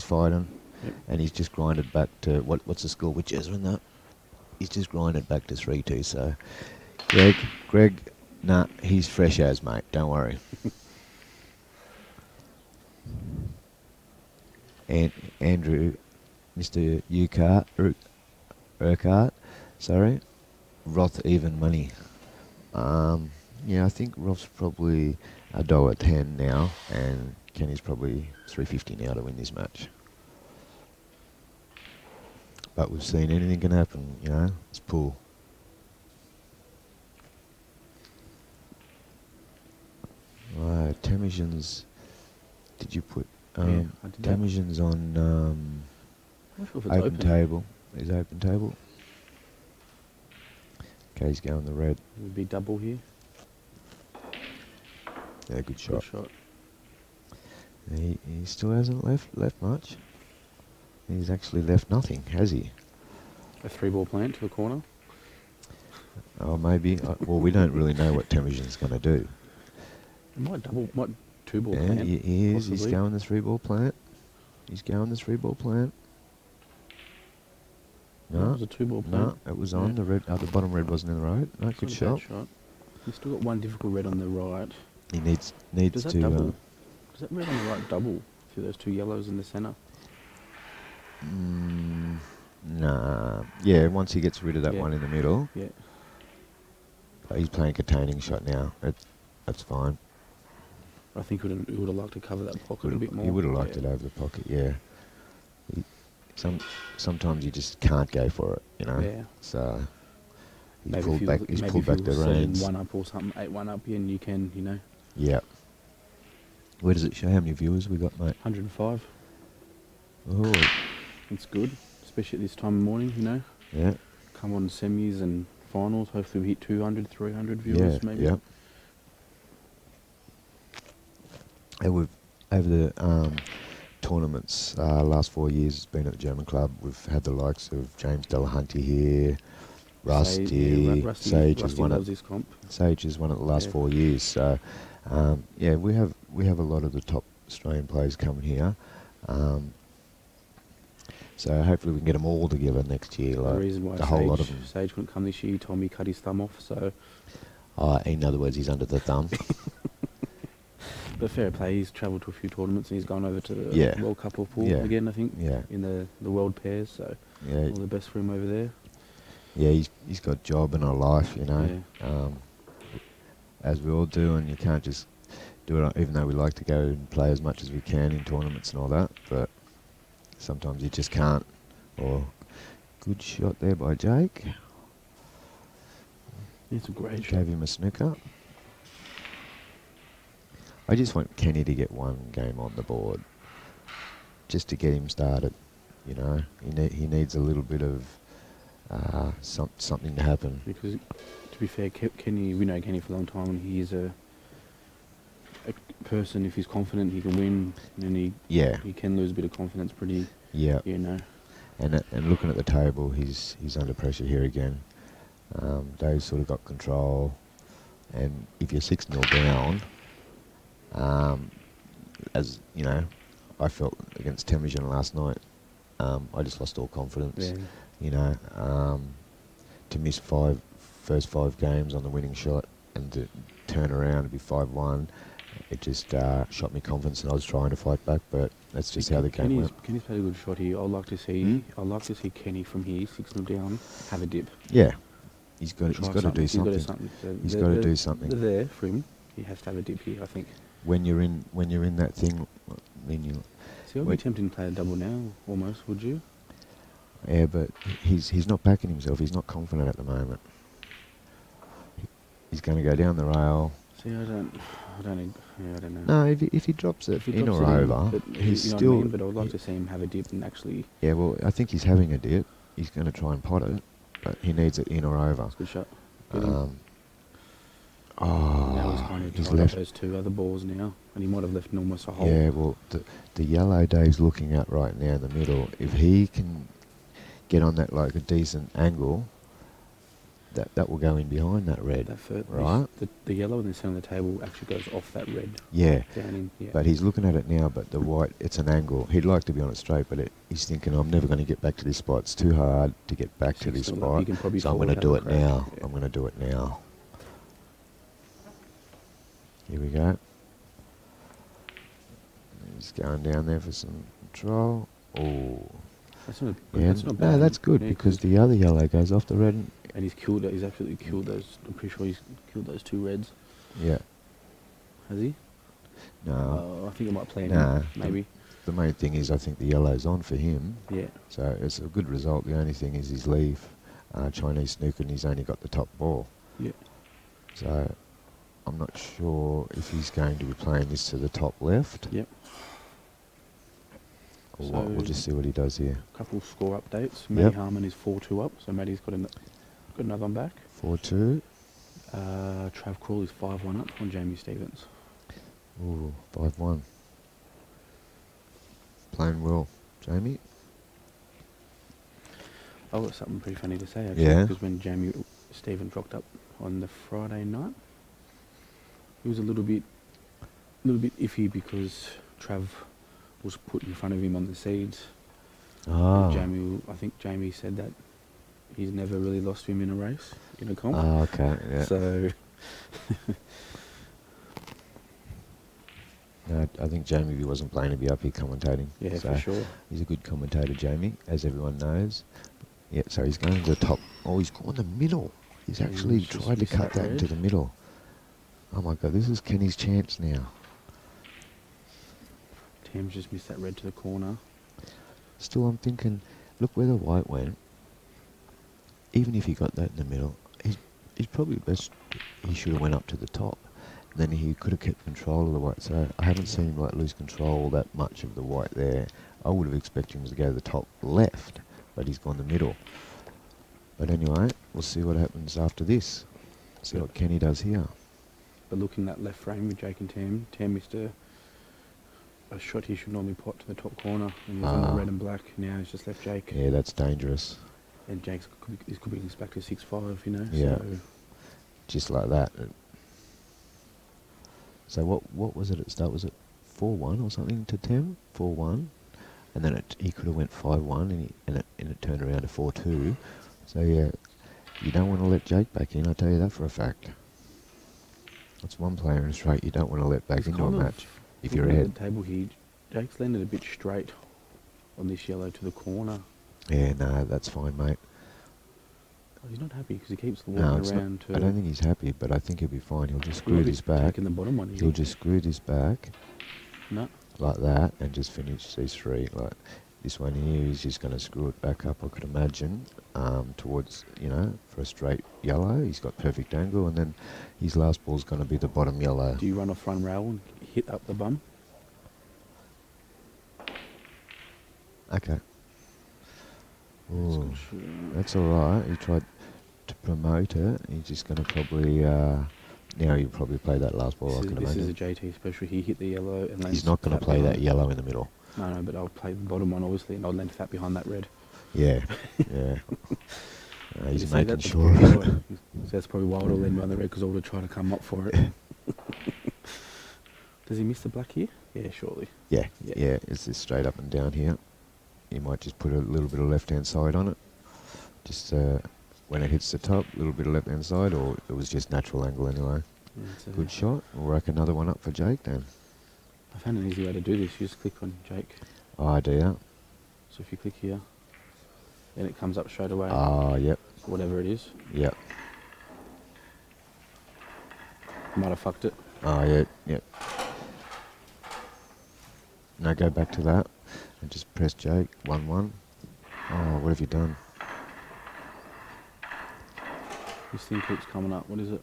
fighting. Yep. And he's just grinded back to what's the score with Jez and that? He's just grinded back to 3-2. So, Greg, nah, he's fresh as, mate. Don't worry. And Andrew, Mr. Urquhart, sorry, Roth even money. Yeah, I think Roth's probably $1.10 now, and Kenny's probably $3.50 now to win this match. But we've seen anything can happen, you know. It's pool. Right, Temujin's. Did you put? Yeah, I did that. Temujin's on I'm not sure if it's Open open. table. There's open table. Okay, he's going the red. It would be double here. Yeah, good shot. Good shot. He still hasn't left much. He's actually left nothing, has he? A 3-ball plant to the corner. Oh, maybe. Well, we don't really know what Temujin's going to do. It might 2-ball Yeah, plant. he is. Possibly. He's going the 3-ball plant. He's going the 3-ball plant. No, No, it was a 2-ball plant. no, it was on. Yeah. The red. The bottom red wasn't in the road. No, It's good not a bad shot. shot. He's still got one difficult red on the right. He needs Does that to. double? Does that red on the right double through those 2 yellows in the centre? Nah. Yeah, once he gets rid of that Yeah. one in the middle, Yeah. he's playing containing shot now. That's fine. I think he would have liked to cover that pocket a bit more. He would have liked it over the pocket, yeah. Sometimes you just can't go for it, you know. Yeah. So he's Maybe pulled if back. you, He's maybe pulled if you back the were 7 reins. 1 up or something, 8-1 up, and you can, Yeah. Where does it show how many viewers we got, mate? 105. Oh, It's good, especially at this time of morning, yeah. Come on semis and finals. Hopefully we hit 200, 300 viewers, Yeah, maybe. yeah. And we've over the tournaments last 4 years. It's been at the German club. We've had the likes of James Delahunty here, Rusty, Sage Rusty has won loves it. this comp. Sage has won it the last Yeah. 4 years. So yeah, we have a lot of the top Australian players coming here. So hopefully we can get them all together next year. The Like reason why the whole lot of them. Sage couldn't come this year, he told me he cut his thumb off, so... In other words, he's under the thumb. But fair play, he's travelled to a few tournaments and he's gone over to the Yeah. World Cup of Pool Yeah. again, I think, Yeah, in the World Pairs, so yeah, all the best for him over there. yeah. He's got a job and a life, you know. As we all do, and you can't just do it. Even though we like to go and play as much as we can in tournaments and all that, but sometimes you just can't. Or good shot there by Jake. It's a great shot. Gave him a snooker. I just want Kenny to get one game on the board, just to get him started. You know, he needs a little bit of something to happen. Because, to be fair, Kenny, we know Kenny for a long time, and he is a person, if he's confident, he can win, and he can lose a bit of confidence pretty, Yeah. And looking at the table, he's under pressure here again. Dave's sort of got control, and if you're 6-0 down, as you know, I felt against Temujin last night, I just lost all confidence. Yeah. You know, to miss first 5 games on the winning shot and to turn around and be 5-1, it just shot me confidence, and I was trying to fight back, but that's just how the game went. Kenny's played a good shot here. I'd like to see Kenny from here, 6-0 down, have a dip. Yeah, he's got Try to do something. So He's got to do something. They're there for him. He has to have a dip here, I think. When you're in that thing, I mean, See, I'd be tempted to play a double now, almost. Would you? yeah, but he's not backing himself. He's not confident at the moment. He's going to go down the rail. See, I don't know. No, if he drops it If he in drops or it in, over, but he's you know still. what I mean? But I would like to see him have a dip and actually. Yeah, well, I think he's having a dip. He's going to try and pot it, but he needs it in or over. That's a good shot. Get him. Oh, Now he's kind of he's tied up left. those 2 other balls now, and he might have left almost a hole. Yeah, well, the yellow Dave's looking at right now in the middle, if he can get on that like a decent angle, that will go in behind that red, right? The yellow in the centre of the table actually goes off that red. Yeah, Down in, yeah. but he's looking at it now, but the white, it's an angle. He'd like to be on it straight, but he's thinking, I'm never going to get back to this spot. It's too hard to get back to this 6-0 up, spot, he can probably so I'm fall going to without do a it crack. now. Yeah. I'm going to do it now. Here we go. He's going down there for some control. Oh, That's not, yeah, that's not bad. no, that's good Yeah, because the other yellow goes off the red. and he's absolutely killed those. I'm pretty sure he's killed those 2 reds. Yeah, Has he? no, I think it might play Nah. him. Maybe. the main thing is I think the yellow's on for him, Yeah. so it's a good result. The only thing is his leave, Chinese snooker, and he's only got the top ball. Yeah. So I'm not sure if he's going to be playing this to the top left. Yep. Or what? We'll just see what he does here. A couple score updates. Yep. Matty Harmon is 4-2 up, so Matty's got another one back. 4-2. Trav Crawl is 5-1 up on Jamie Stevens. Ooh, 5-1. Playing well, Jamie. I've got something pretty funny to say actually. Yeah. Because when Jamie Stevens rocked up on the Friday night, he was a little bit iffy because Trav was put in front of him on the seeds. Ah. I think Jamie said that he's never really lost him in a race, in a comp. Ah, okay, yeah. So No, I think Jamie wasn't playing to be up here commentating. yeah, so for sure. He's a good commentator, Jamie, as everyone knows. Yeah, so he's going to the top. Oh, he's gone the middle. He's actually He's just tried to missed cut that that into red. the middle. Oh my God, this is Kenny's chance now. Tam's just missed that red to the corner. Still, I'm thinking, look where the white went. Even if he got that in the middle, he's probably best. He should have went up to the top. Then he could have kept control of the white. So I haven't seen him lose control that much of the white there. I would have expected him to go to the top left, but he's gone the middle. But anyway, we'll see what happens after this. See what Kenny does here. But looking that left frame with Jake and Tam missed a shot he should normally pot to the top corner, and he was on the red and black. Now he's just left Jake. Yeah, that's dangerous. And Jake's could be back to 6-5, you know. Yeah. So Just like that. So what was it at start? Was it 4-1 or something to Tim? 4-1, and then he could have went 5-1, and it turned around to 4-2. So yeah, you don't want to let Jake back in. I tell you that for a fact. That's one player in straight you don't want to let back It's into a kind of match if you're looking at ahead. the table here, Jake's landed a bit straight on this yellow to the corner. Yeah, no, that's fine, mate. Oh, he's not happy because he keeps No, walking it's around. not, I don't think he's happy, but I think he'll be fine. He'll just screw his back. Taking the bottom one. He'll just screw his back No. like that and just finish these three. Like this one here, he's just going to screw it back up, I could imagine, towards, for a straight yellow. He's got perfect angle, and then his last ball's going to be the bottom yellow. Do you run off front rail and hit up the bum? Okay. Ooh, that's all right. He tried to promote it. He's just going to probably... now he'll probably play that last ball, I can This is imagine. a JT special. He hit the yellow and lands He's not going to play that behind. yellow in the middle. No, but I'll play the bottom one, obviously, and I'll land fat behind that red. Yeah, yeah. You He's see making that? sure. So that's probably why I would have landed behind the red, because I would have tried to come up for it. Does he miss the black here? Yeah, surely. Yeah, Yeah. yeah. It's just straight up and down here. You might just put a little bit of left-hand side on it. Just when it hits the top, a little bit of left-hand side, or it was just natural angle anyway. Yeah, Good shot. We'll rack another one up for Jake then. I found an easy way to do this. You just click on Jake. Oh dear. So if you click here, then it comes up straight away. Yep, Whatever it is. yep. Might have fucked it. Yep, yep. Now go back to that and just press Jake. 1-1. Oh, what have you done? This thing keeps coming up. What is it?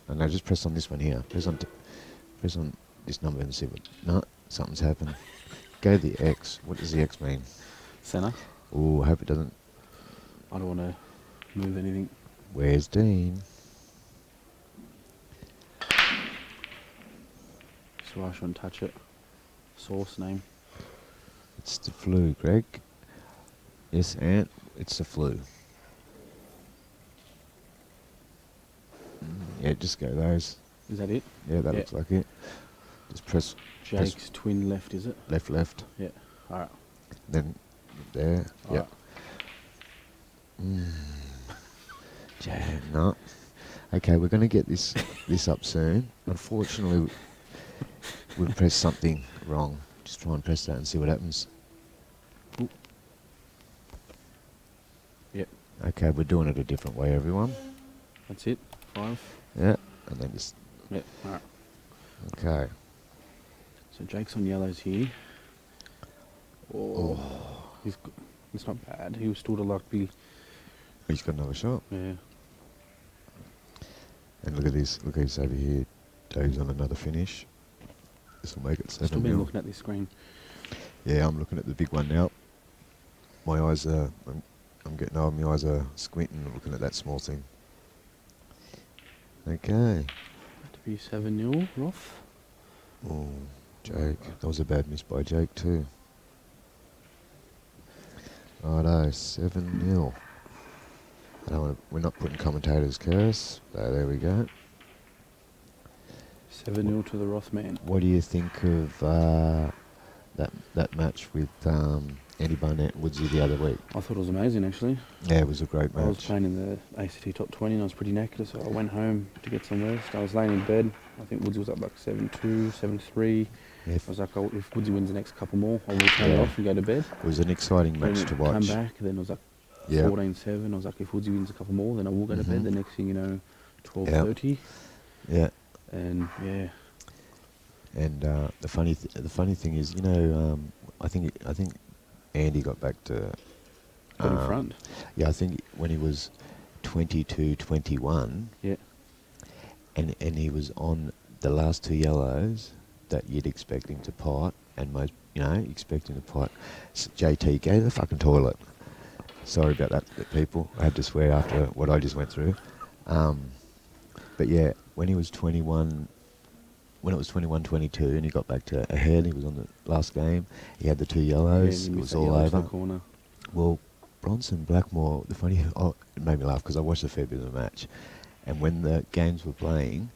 And now just press on this one here. Press on this number and see what... No, something's happened. Go to the X. What does the X mean? Center. Ooh, I hope it doesn't... I don't want to move anything. Where's Dean? So I shouldn't touch it. Source name. It's the flu, Greg. Yes, Ant. It's the flu. Yeah, just go those. Is that it? Yeah, that Yeah. looks like it. Just press Jake's twin left, is it? left. Yeah. Alright. Then there. Alright. Yep. No. Okay, we're going to get this up soon. Unfortunately, we've pressed something wrong. Just try and press that and see what happens. Ooh. Yep. Okay, we're doing it a different way, everyone. That's it. 5. Yeah, and then just... Yep. Alright. Okay. So Jake's on yellows here. Oh. It's not bad. He was still to like be... He's got another shot. Yeah. And look at this. Look at this over here. Dave's on another finish. This will make it Still 7 been 0. looking at this screen. Yeah, I'm looking at the big one now. My eyes are, I'm getting old, my eyes are squinting looking at that small thing. Okay. To be 7-0, Roth. Oh, Jake. That was a bad miss by Jake too. Righto, 7-0. We're not putting commentator's curse. So there we go. 7-0 to the Roth man. What do you think of that match with Andy Barnett and Woodsy the other week? I thought it was amazing, actually. Yeah, it was a great match. I was playing in the ACT top 20 and I was pretty knackered, so I went home to get some rest. I was laying in bed. I think Woodsy was up like 7-2, 7-3. Yeah, I was like, if Woodsy wins the next couple more, I will turn it off and go to bed. it was an exciting match Then to come watch. back, then it was like Yeah. 14-7. I was like, if Woodsy wins a couple more, then I will go to bed. The next thing you know, 12:30. Yeah. And yeah, And the funny thing is, you know, I think Andy got back to got in front. Yeah, I think when he was 22-21, Yeah. and he was on the last two yellows that you'd expect him to pot, and most, you know, expect him to pot. JT, go to the fucking toilet. Sorry about that, people. I had to swear after what I just went through. But yeah, when he was 21, when it was 21-22 and he got back to ahead, he was on the last game, he had the two yellows, Yeah, it was all to the over. corner. Well, Bronson Blackmore, the funny, it made me laugh because I watched a fair bit of the match, and when the games were playing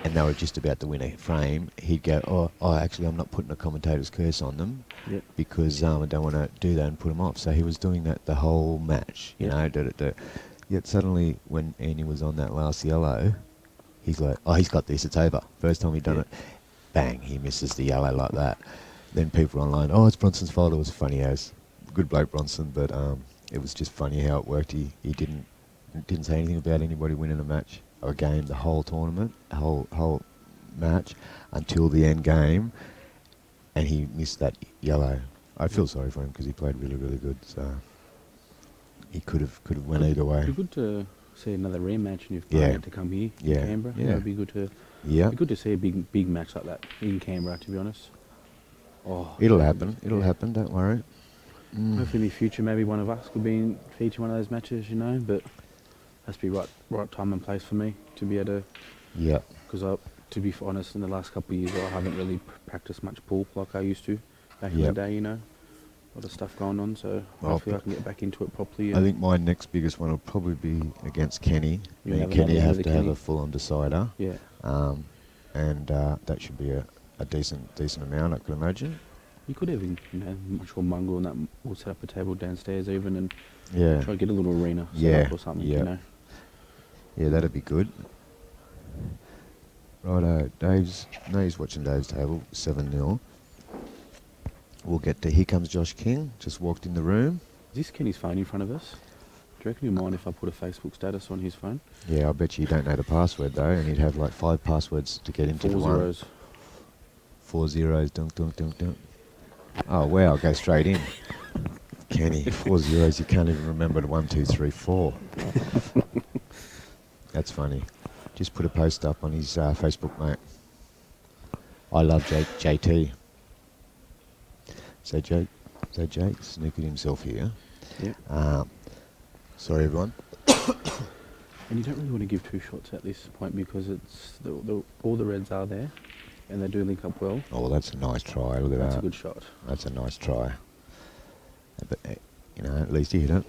and they were just about to win a frame, he'd go, actually I'm not putting a commentator's curse on them, Yep. because I don't want to do that and put them off. So he was doing that the whole match, you know. Yet suddenly when Andy was on that last yellow, he's like, he's got this, it's over. First time he'd done it, bang, he misses the yellow like that. Then people online, it's Bronson's fault. It was funny as. Good bloke Bronson, but it was just funny how it worked. He didn't say anything about anybody winning a match or a game the whole tournament, whole match until the end game, and he missed that yellow. I feel sorry for him because he played really, really good. So he could have went either way. It'd be good to see another rematch, and if I had to come here in Canberra, it'd be good to. Yeah, Be good to see a big match like that in Canberra. To be honest, it'll happen. It'll happen. Don't worry. Hopefully in the future, maybe one of us could feature one of those matches, you know. But has to be right time and place for me to be able to. Yeah. Because to be honest, in the last couple of years, I haven't really practiced much pool like I used to back in the day, you know. A lot of stuff going on, so hopefully I can get back into it properly. I think my next biggest one will probably be against Kenny. Me and Kenny have to have a full-on decider. Yeah. And that should be a decent amount, I can imagine. You could even, I'm sure Mungo and that will set up a table downstairs even and try to get a little arena set up or something, you know. Yeah, that'd be good. Righto, he's watching Dave's table, 7-0. We'll get to, here comes Josh King, just walked in the room. Is this Kenny's phone in front of us? Do you reckon he'd mind if I put a Facebook status on his phone? Yeah, I bet you don't know the password though, and he'd have like 5 passwords to get into 4 the one. zeros. 4 zeros, dunk, dunk, dunk, dunk. Oh wow, I'll go straight in. Kenny, 4 zeros, you can't even remember the 1, 2, 3, 4. That's funny. Just put a post up on his Facebook, mate. I love JT. So Jake sneaking himself here. Yeah. Sorry everyone. And you don't really want to give 2 shots at this point because it's all the reds are there and they do link up well. Oh, that's a nice try. Look at that. That's a good shot. That's a nice try. But, at least he hit it.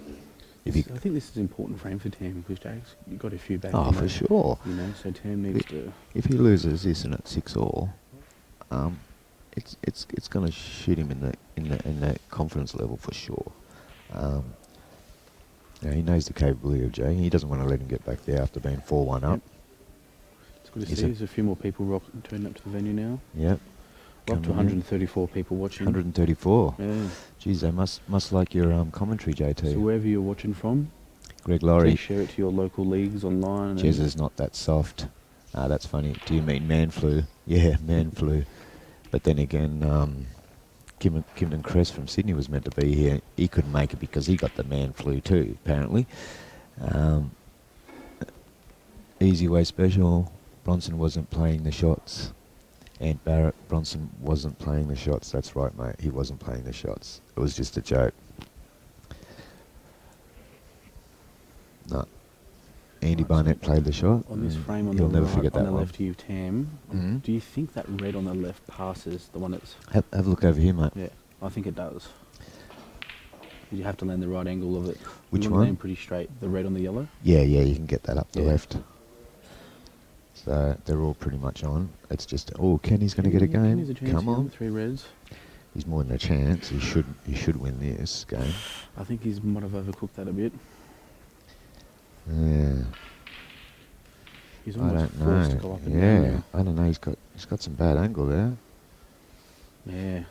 I think this is an important frame for Tam because Jake's got a few back. Oh, for sure. So Tam needs to. If he loses this and it's 6-all, it's going to shoot him in the confidence level for sure. He knows the capability of Jay. He doesn't want to let him get back there after being 4-1 up. It's good to see. There's a few more people turning up to the venue now. Yep. We're up to 134 people watching. 134. Yeah. Geez, they must like your commentary, JT. So wherever you're watching from, Greg Laurie. please share it to your local leagues online. Jez is not that soft. That's funny. Do you mean man flu? Yeah, man flu. But then again, Kimden Cress from Sydney was meant to be here. He couldn't make it because he got the man flu too, apparently. Easy way special. Bronson wasn't playing the shots. And Barrett Bronson wasn't playing the shots. That's right, mate. He wasn't playing the shots. It was just a joke. No. Andy Barnett played the shot. On this frame on He'll the never right, forget on that the one. left of you, Tam, Mhm. do you think that red on the left passes the one that's... Have a look over here, mate. Yeah, I think it does. You have to land the right angle of it. Which you one? Land pretty straight. The red on the yellow. Yeah, you can get that up the Yeah. left. So they're all pretty much on. It's just, oh, Kenny's going to get a game. Kenny's a chance Come here, on. 3 reds. He's more than a chance. He should win this game. I think he's might have overcooked that a bit. Yeah. He's I almost don't forced know. to go up and down now. I don't know. He's got some bad angle there. Yeah.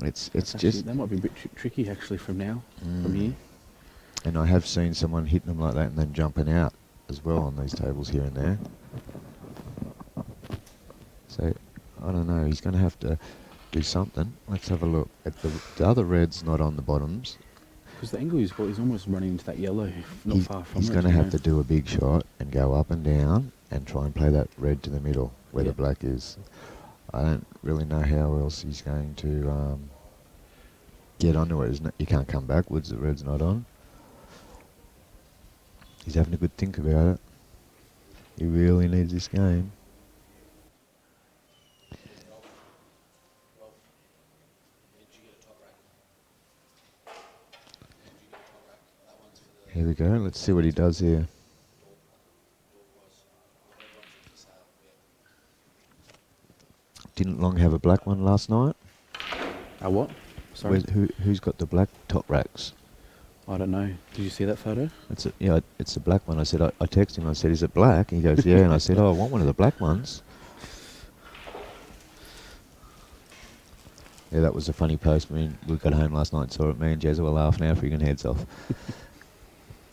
It's Actually, just, that might be a bit tricky actually from now, Mm. from here. and I have seen someone hitting them like that and then jumping out as well on these tables here and there. So I don't know. He's going to have to do something. Let's have a look at the other red's not on the bottoms. Because the angle he's got, he's almost running into that yellow, not far from He's it. going to you have know. to do a big shot and go up and down and try and play that red to the middle where the Yeah. black is. I don't really know how else he's going to get onto it. You can't come backwards. The red's not on. He's having a good think about it. He really needs this game. Here we go. Let's see what he does here. Didn't Long have a black one last night? What? Sorry? Who's got the black top racks? I don't know. Did you see that photo? It's a black one. I said, I texted him. I said, is it black? And he goes, yeah. And I said, oh, I want one of the black ones. Yeah, that was a funny post. We got home last night and saw it. Me and Jezza were laughing our freaking heads off.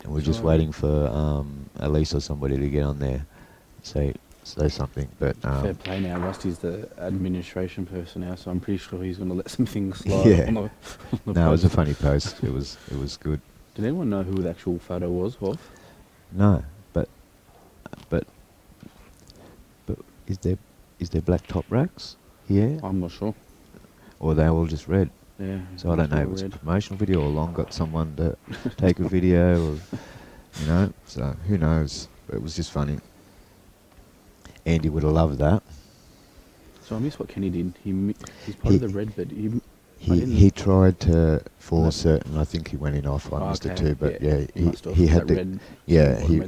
And we're just waiting for Elise or somebody to get on there, say something. But Fair play now. Rusty's the administration person now, so I'm pretty sure he's going to let some things slide. Yeah. On the no, it was a post. funny post. It was good. Did anyone know who the actual photo was of? No, but is there black top racks here, I'm not sure. or are they all just red? Yeah. So I don't know if it's a promotional video or Long got someone to take a video, or So who knows? But it was just funny. Andy would have loved that. So I missed what Kenny did. He's part of the red, but He tried to force it, and I think he went in off on Mr. Two. But he had to. Red,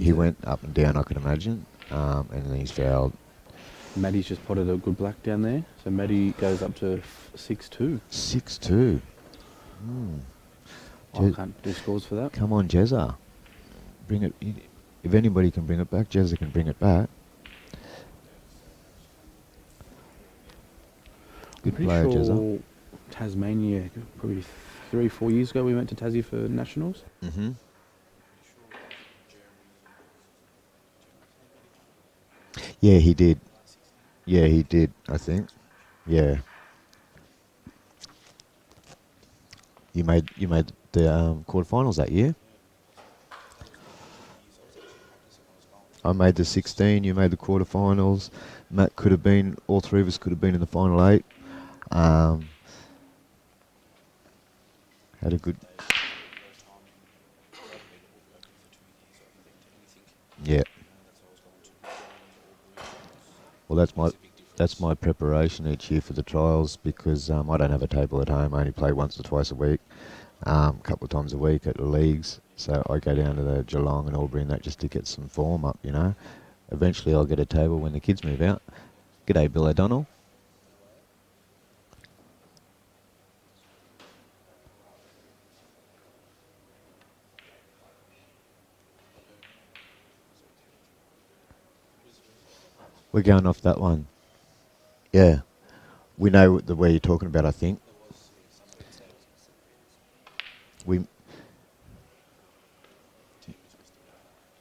He went up and down, I can imagine, and then he's fouled. Maddie's just potted a good black down there, so Maddie goes up to 6-2. 6-2. I can't do scores for that. Come on, Jezza. Bring it. If anybody can bring it back, Jezza can bring it back. Good Pretty player, sure Jezza. Tasmania, probably 3-4 years ago, we went to Tassie for nationals. Mm-hmm. Yeah, he did. Yeah, he did, I think. Yeah. You made the quarterfinals that year. I made the 16. You made the quarterfinals. Matt could have been. All three of us could have been in the final 8. Had a good. Yeah. Well, that's my preparation each year for the trials, because I don't have a table at home. I only play once or twice a week, a couple of times a week at the leagues. So I go down to the Geelong and Albury and that just to get some form up, Eventually I'll get a table when the kids move out. G'day, Bill O'Donnell. We're going off that one. Yeah. We know where you're talking about, I think. We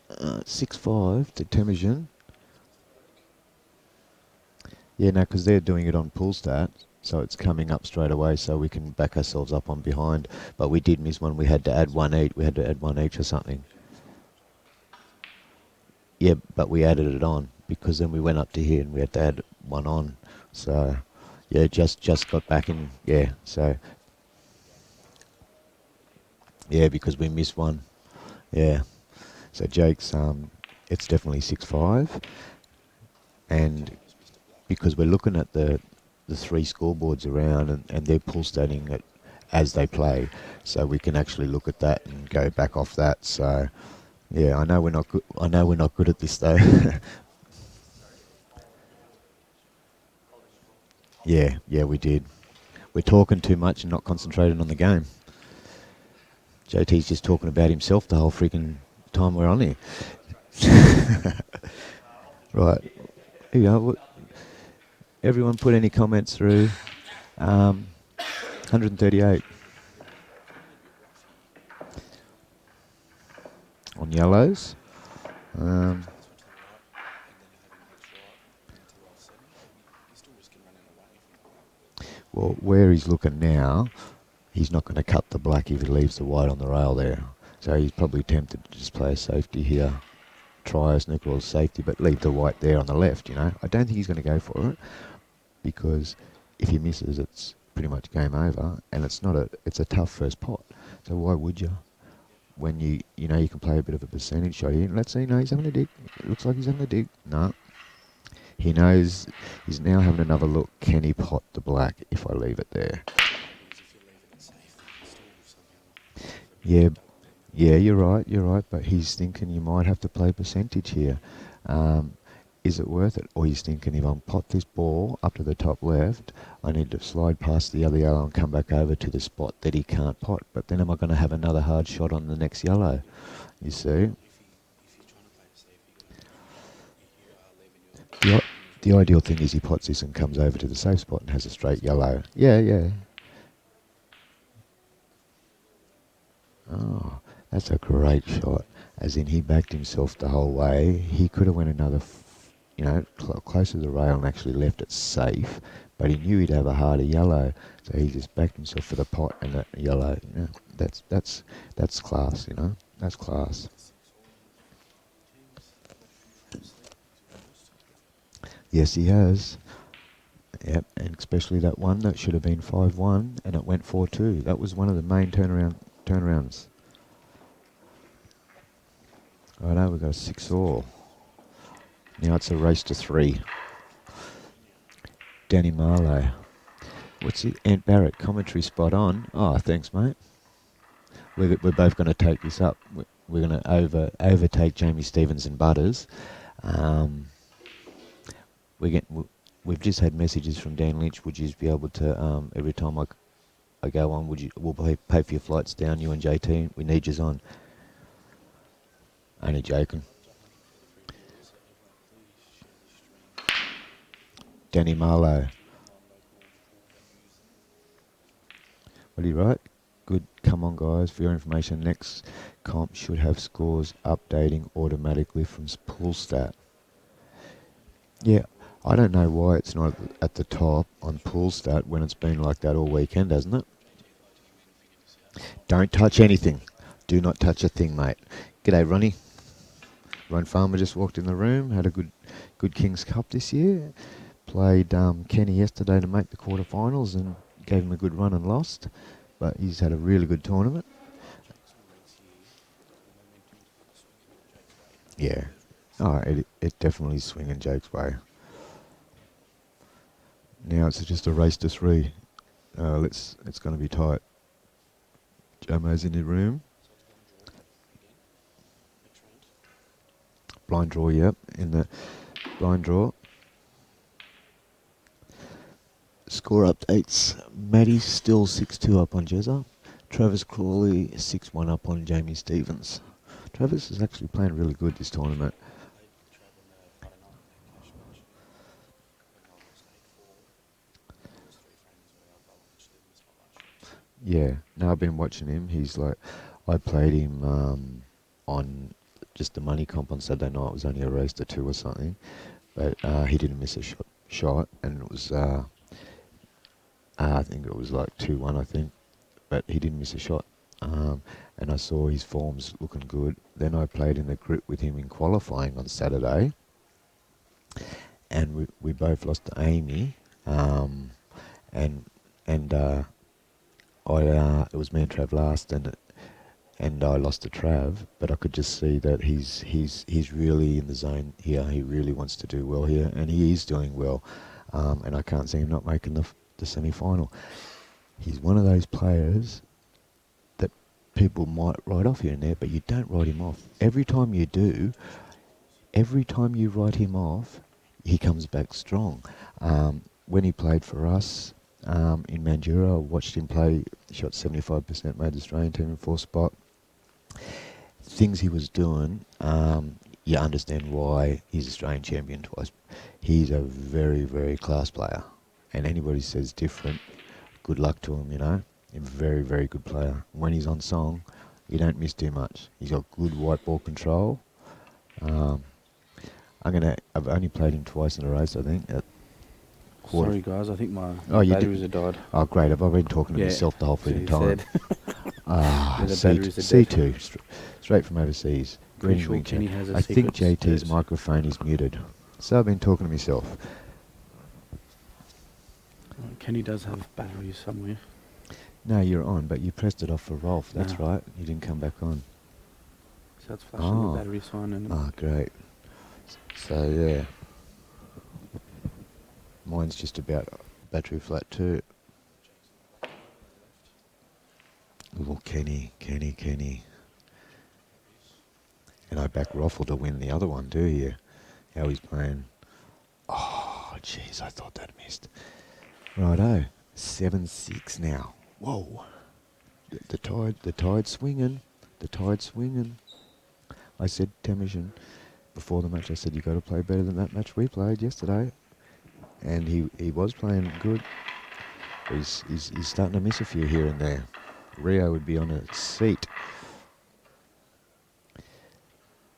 6-5 to Temujin. Yeah, no, because they're doing it on pool stat, so it's coming up straight away, so we can back ourselves up on behind. But we did miss one. We had to add one each. We had to add one each or something. Yeah, but we added it on, because then we went up to here and we had to add one on. So, yeah, just got back in. Yeah, so yeah, because we missed one. Yeah, so Jake's it's definitely 6-5, and because we're looking at the three scoreboards around, and they're pull stating it as they play, so we can actually look at that and go back off that. So yeah, I know we're not good. I know we're not good at this though. Yeah, we did. We're talking too much and not concentrating on the game. JT's just talking about himself the whole freaking time we're on here. Right. Here you go. Everyone put any comments through. 138 on yellows. Well, where he's looking now, he's not going to cut the black if he leaves the white on the rail there. So he's probably tempted to just play a safety here. Try as Nicol's safety, but leave the white there on the left, you know. I don't think he's going to go for it, because if he misses, it's pretty much game over, and it's a tough first pot. So why would you? When you know you can play a bit of a percentage shot here. Let's see, no, he's having a dig. It looks like he's having a dig. No. He knows he's now having another look. Can he pot the black if I leave it there? Yeah, you're right. But he's thinking you might have to play percentage here. Is it worth it? Or he's thinking, if I pot this ball up to the top left, I need to slide past the other yellow and come back over to the spot that he can't pot. But then am I going to have another hard shot on the next yellow? You see? The ideal thing is he pots this and comes over to the safe spot and has a straight yellow. Yeah. Oh, that's a great shot. As in, he backed himself the whole way. He could have went another, closer to the rail and actually left it safe. But he knew he'd have a harder yellow, so he just backed himself for the pot and that yellow. You know, that's class. You know, that's class. Yes, he has. Yep, and especially that one that should have been 5-1 and it went 4-2. That was one of the main turnarounds. Righto, we've got a 6-all. Now it's a race to 3. Danny Marlowe. What's it? Ant Barrett, commentary spot on. Oh, thanks, mate. We're both going to take this up. We're going to overtake Jamie Stevens and Butters. We've just had messages from Dan Lynch. Would you be able to, every time I go on, we'll pay for your flights down, you and JT. We need yous on. Only joking. Danny Marlowe. What do you write? Good. Come on, guys. For your information, next comp should have scores updating automatically from Pool Stat. Yeah, I don't know why it's not at the top on Pool Stat when it's been like that all weekend, hasn't it? Don't touch anything. Do not touch a thing, mate. G'day, Ronnie. Ron Farmer just walked in the room. Had a good Kings Cup this year. Played Kenny yesterday to make the quarterfinals and gave him a good run and lost. But he's had a really good tournament. Yeah. Oh, it definitely is swinging Jake's way. Now it's just a race to 3. It's going to be tight. Jomo's in the room. Blind draw, yep. In the blind draw. Score updates. Maddie's still 6-2 up on Jezza. Travis Crawley 6-1 up on Jamie Stevens. Travis is actually playing really good this tournament. Yeah, no, I've been watching him. He's like, I played him on just the money comp on Saturday night. It was only a race to 2 or something, but he didn't miss a shot, and it was I think it was like 2-1, I think, but he didn't miss a shot. And I saw his form's looking good. Then I played in the group with him in qualifying on Saturday, and we both lost to Amy. and and it was me and Trav last, and I lost to Trav, but I could just see that he's really in the zone here. He really wants to do well here, and he is doing well. And I can't see him not making the semi-final. He's one of those players that people might write off here and there, but you don't write him off. Every time you do, every time you write him off, he comes back strong. When he played for us in Mandurah, I watched him play, shot 75%, made the Australian team in 4th spot. Things he was doing, you understand why he's Australian champion twice. He's a very, very class player. And anybody says different, good luck to him, you know. A very, very good player. When he's on song, you don't miss too much. He's got good white ball control. I've only played him twice in a race, I think. Sorry guys, I think my you batteries have died. Oh great, have I been talking to myself the whole freaking time? The C2, straight from overseas. Pretty Green sure Kenny has a I think secret JT's space. microphone is muted. So I've been talking to myself. Kenny does have batteries somewhere. No, you're on, but you pressed it off for Rolf. That's No. right. You didn't come back on. So it's flashing the battery sign and Great. So yeah, mine's just about battery flat too. Oh, Kenny. And I back Rothall to win the other one too here. How he's playing. Oh, jeez, I thought that missed. Righto, 7-6 now. Whoa. The tide's swinging. The tide's swinging. I said, Temujin, before the match, I said, you got to play better than that match we played yesterday. And he was playing good. He's starting to miss a few here and there. Rio would be on a seat.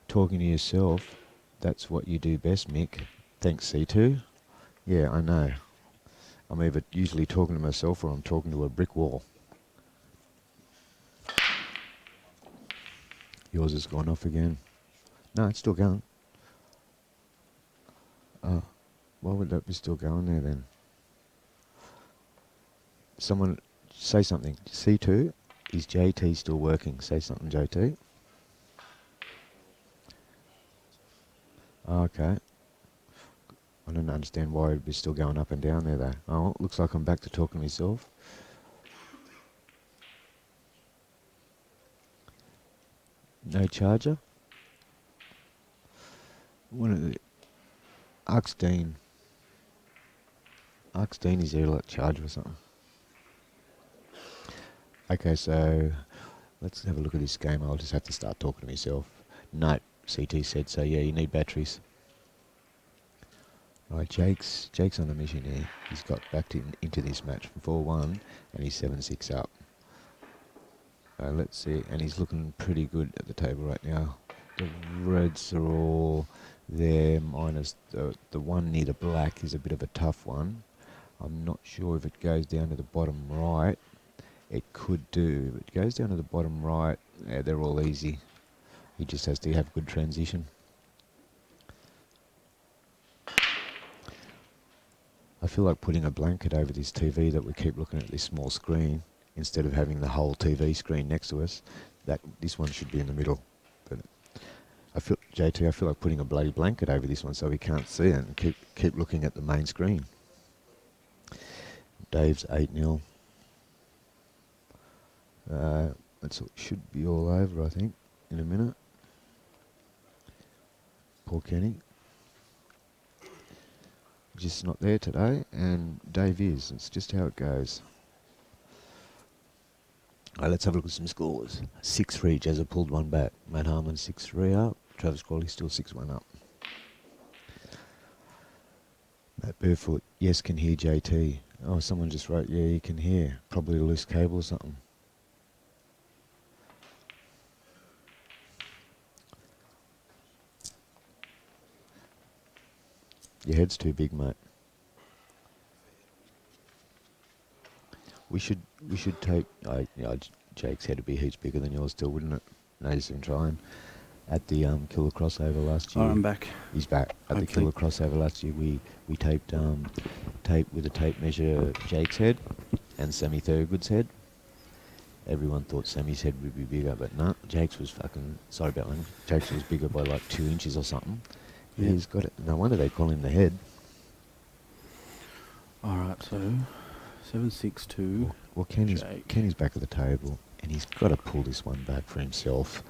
Talking to yourself, that's what you do best, Mick. Thanks, C2. Yeah, I know. I'm either usually talking to myself or I'm talking to a brick wall. Yours has gone off again. No, it's still going. Why would that be still going there then? Someone say something. C2, is JT still working? Say something, JT. Okay. I don't understand why it'd be still going up and down there though. Oh, looks like I'm back to talking to myself. No charger? One of the Arxdean is there like charger or something. Okay, so let's have a look at this game. I'll just have to start talking to myself. No, CT said so. Yeah, you need batteries. Right, Jake's on a mission here. He's got back into this match from 4-1, and he's 7-6 up. Let's see, and he's looking pretty good at the table right now. The reds are all there, minus the one near the black is a bit of a tough one. I'm not sure if it goes down to the bottom right. It could do. If it goes down to the bottom right, yeah, they're all easy. He just has to have good transition. I feel like putting a blanket over this TV that we keep looking at this small screen instead of having the whole TV screen next to us. That this one should be in the middle. But I feel like putting a bloody blanket over this one so we can't see it and keep looking at the main screen. Dave's 8-0. It should be all over, I think, in a minute. Poor Kenny. Just not there today, and Dave is. It's just how it goes. Right, let's have a look at some scores. 6-3, Jezza pulled one back. Matt Harmon 6-3 up. Travis Crawley still 6-1 up. Matt Barefoot, yes, can hear JT. Oh, someone just wrote, yeah, you can hear. Probably a loose cable or something. Your head's too big, mate. We should take. Jake's head would be heaps bigger than yours, still, wouldn't it? No use in trying. at the Killer crossover last year. Oh, I'm back. He's back at the Hopefully. Killer crossover last year. We taped tape with a tape measure Jake's head and Sammy Thurgood's head. Everyone thought Sammy's head would be bigger, but no, Jake's was fucking, sorry about that, Jake's was bigger by like 2 inches or something. Yeah. He's got it. No wonder they call him the head. Alright, so 762. Well, Kenny's Jake. back at the table, and he's got to pull this one back for himself.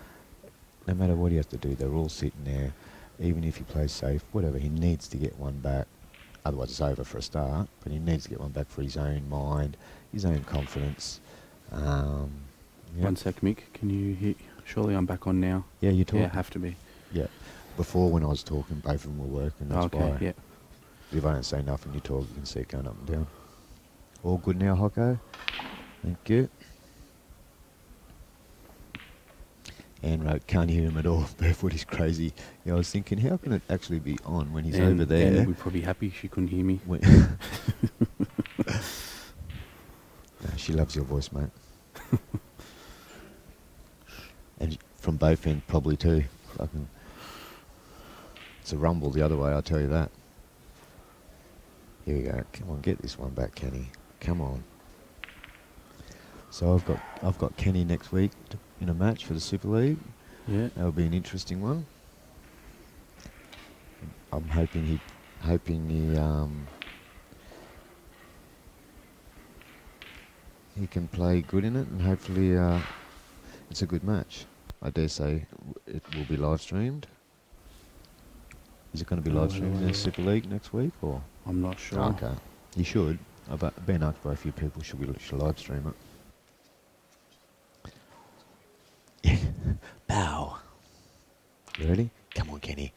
No matter what he has to do, they're all sitting there. Even if he plays safe, whatever, he needs to get one back. Otherwise it's over for a start, but he needs to get one back for his own mind, his own confidence. Yeah. 1 sec, Mick. Can you hear? Surely I'm back on now. Yeah, you're talking. Yeah, have to be. Yeah. Before, when I was talking, both of them were working. That's Okay, why. yeah. If I don't say nothing, you talk, you can see it going up and down. All good now, Hocko? Thank you. And right, can't hear him at all. Barefoot is crazy. Yeah, I was thinking, how can it actually be on when he's over there? And we'd probably be happy she couldn't hear me. No, she loves your voice, mate. And from both ends, probably too. Fucking, it's a rumble the other way, I'll tell you that. Here we go. Come on, get this one back, Kenny. Come on. So I've got Kenny next week in a match for the Super League. Yeah. That'll be an interesting one. I'm hoping he can play good in it, and hopefully it's a good match. I dare say it will be live streamed. Is it going to be live streamed in the Super League next week, or? I'm not sure. Okay, you should. I've been asked by a few people should live stream it. Bow. You ready? Come on, Kenny.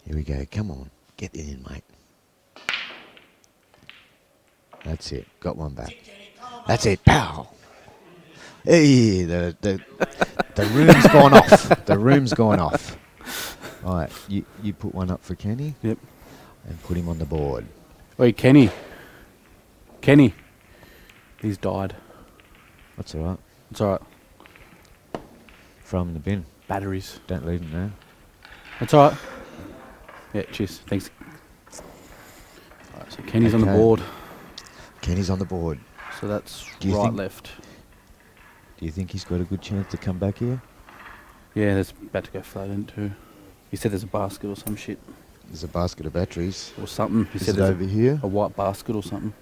Here we go. Come on, get it in, mate. That's it. Got one back. That's it. Pow. Hey, the room's gone off. The room's gone off. All right, you put one up for Kenny. Yep. And put him on the board. Wait, Kenny. Kenny. He's died. That's all right. It's alright. Throw him in the bin. Batteries. Don't leave him there. That's alright. Yeah, cheers. Thanks. Alright, so Kenny's on the Okay. board. Kenny's on the board. So that's Do you right, think- left. Do you think he's got a good chance to come back here? Yeah, that's about to go flat into. He said there's a basket or some shit. There's a basket of batteries. Or something. He Is said it there's over here? a white basket or something.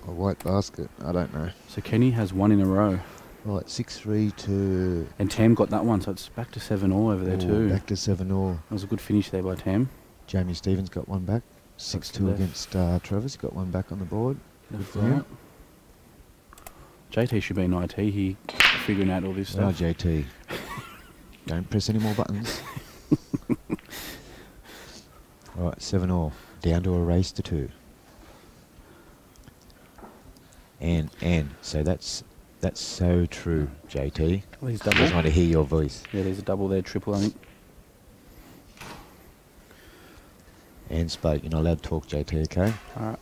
A white basket. I don't know. So Kenny has one in a row. Right, 6-3 to... And Tam got that one, so it's back to 7-all over there too. Back to 7-all. That was a good finish there by Tam. Jamie Stevens got one back. 6-2 left. against Travis. Got one back on the board. Left, Good for him. right. JT should be in IT. He figuring out all this Oh, stuff. JT. Don't press any more buttons. All right, 7-all. Down to a race to 2. And so that's so true, JT. Well, he's I just double. want to hear your voice. Yeah, there's a double there, triple, I think. And spoke. You're not allowed to talk, JT, okay? Alright.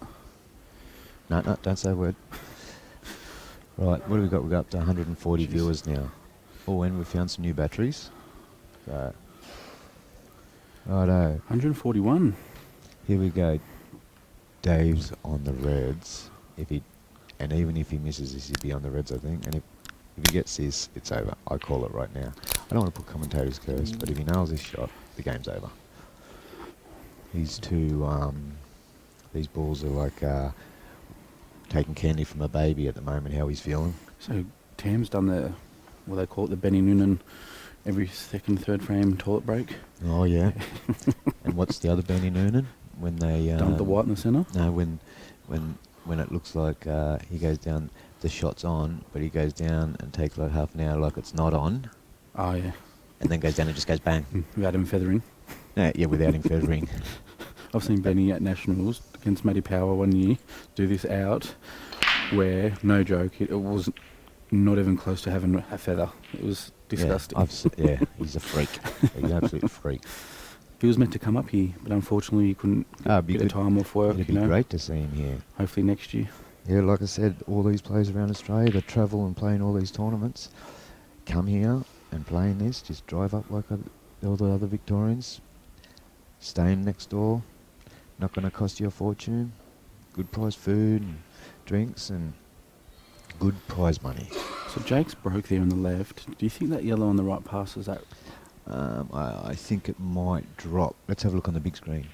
No, don't say a word. Right, what do we got? We've got up to 140 viewers now. Oh, and we've found some new batteries. So, righto. 141. Here we go. Dave's on the Reds. And even if he misses this, he'd be on the Reds, I think. And if he gets this, it's over. I call it right now. I don't want to put commentator's curse, but if he nails this shot, the game's over. These balls are like taking candy from a baby at the moment, how he's feeling. So Tam's done what they call it, the Benny Noonan every second, third frame toilet break. Oh, yeah. And what's the other Benny Noonan? When they... Dump the white in the centre. No, when it looks like he goes down, the shot's on, but he goes down and takes like half an hour like it's not on, Oh, yeah. and then goes down and just goes bang. Without him feathering. No, yeah, without him feathering. I've seen Benny at Nationals against Matty Power one year do this out where, no joke, it was not even close to having a feather. It was disgusting. Yeah, he's a freak. He's an absolute freak. He was meant to come up here, but unfortunately he couldn't It'd be get a good. time off work. It'd be great to see him here. Hopefully next year. Yeah, like I said, all these players around Australia that travel and play in all these tournaments come here and playing this, just drive up like all the other Victorians. Staying next door, not going to cost you a fortune. Good price food and drinks and good prize money. So Jake's broke there on the left. Do you think that yellow on the right passes that? I think it might drop. Let's have a look on the big screen.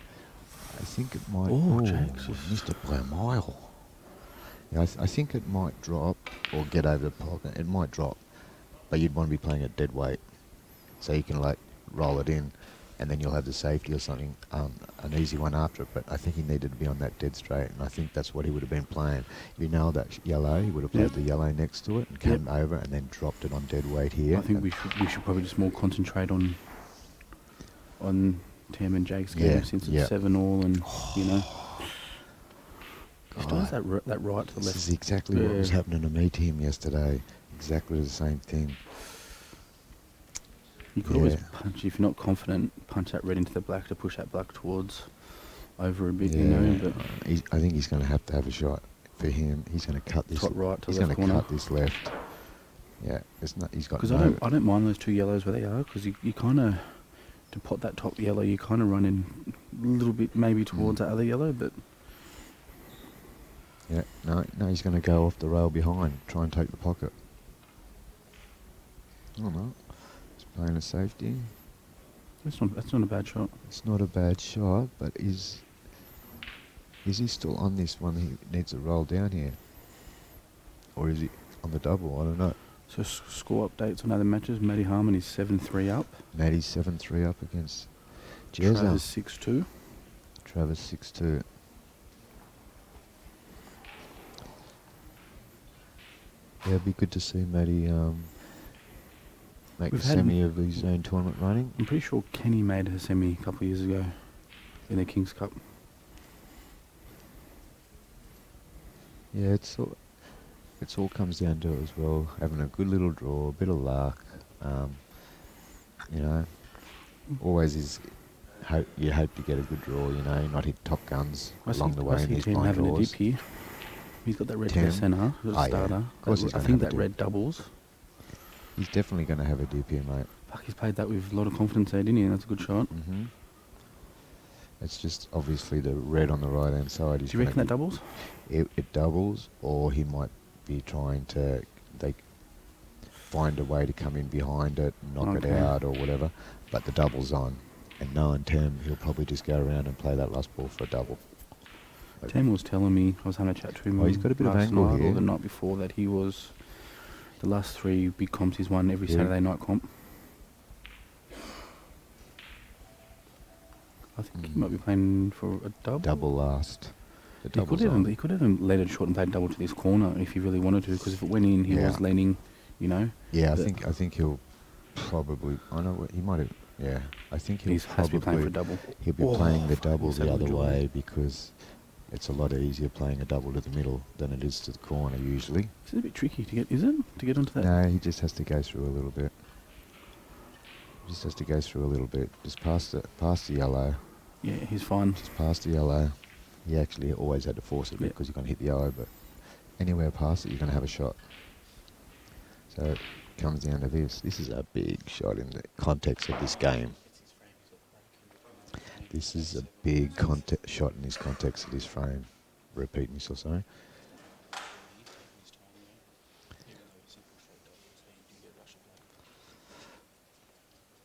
I think it might... Oh, Jake's missed it by a mile. Yeah, I think it might drop or get over the pocket. It might drop, but you'd want to be playing at dead weight. So you can like roll it in and then you'll have the safety or something, an easy one after it. But I think he needed to be on that dead straight, and I think that's what he would have been playing. If he nailed that yellow, he would have played the yellow next to it and came over and then dropped it on dead weight here. I think we should probably just more concentrate on Tam and Jake's game since it's 7-all, and you know. He still has that right to the left. This is exactly what was happening to me to him yesterday. Exactly the same thing. You could always punch, if you're not confident, punch that red into the black to push that black towards over a bit, you know. But I think he's going to have a shot for him. He's going to cut this. Top right to he's left corner. He's going to cut this left. Yeah, it's not. He's got. Because I don't mind those two yellows where they are, because you kind of, to pot that top yellow, you kind of run in a little bit maybe towards that other yellow, but. Yeah, no, he's going to go off the rail behind, try and take the pocket. I don't know. He's playing a safety. That's not a bad shot. It's not a bad shot, but is he still on this one? He needs to roll down here, or is he on the double? I don't know. So score updates on other matches. Matty Harmon is 7-3 up. Matty's 7-3 up against Jezza. Travis 6-2. Travis 6-2. Yeah, it'd be good to see Matty make the semi of his own tournament running. I'm pretty sure Kenny made a semi a couple of years ago in the King's Cup. Yeah, it's all comes down to it as well. Having a good little draw, a bit of luck. You know, always is. You hope to get a good draw. You know, not hit top guns along the way in these blind having draws. a dip here. He's got that red to the centre, starter. Of course he's I think that red doubles. He's definitely going to have a dip here, mate. Fuck, he's played that with a lot of confidence there, didn't he? That's a good shot. Mm-hmm. It's just obviously the red on the right-hand side. Do you reckon that doubles? It doubles, or he might be trying to find a way to come in behind it, knock it out or whatever, but the double's on. And knowing Tim, he'll probably just go around and play that last ball for a double. Tim was telling me, I was having a chat to him he's got a bit of angle here. Or the night before, that he was, the last 3 big comps he's won every Saturday night comp. I think he might be playing for a double. Double last. He could have let it short and played double to this corner if he really wanted to, because if it went in, he was leaning, you know. Yeah, I think he'll probably. I know what he might have. Yeah, I think he'll has to be playing for a double. He'll be playing the double the other way, because it's a lot easier playing a double to the middle than it is to the corner usually. It's a bit tricky to get, is it? To get onto that? No, he just has to go through a little bit. Just past the yellow. Yeah, he's fine. Just past the yellow. He actually always had to force it a bit because you're going to hit the yellow, but anywhere past it, you're going to have a shot. So it comes down to this. This is a big shot in the context of this game. This is a big shot in this context of this frame. Repeat myself, sorry.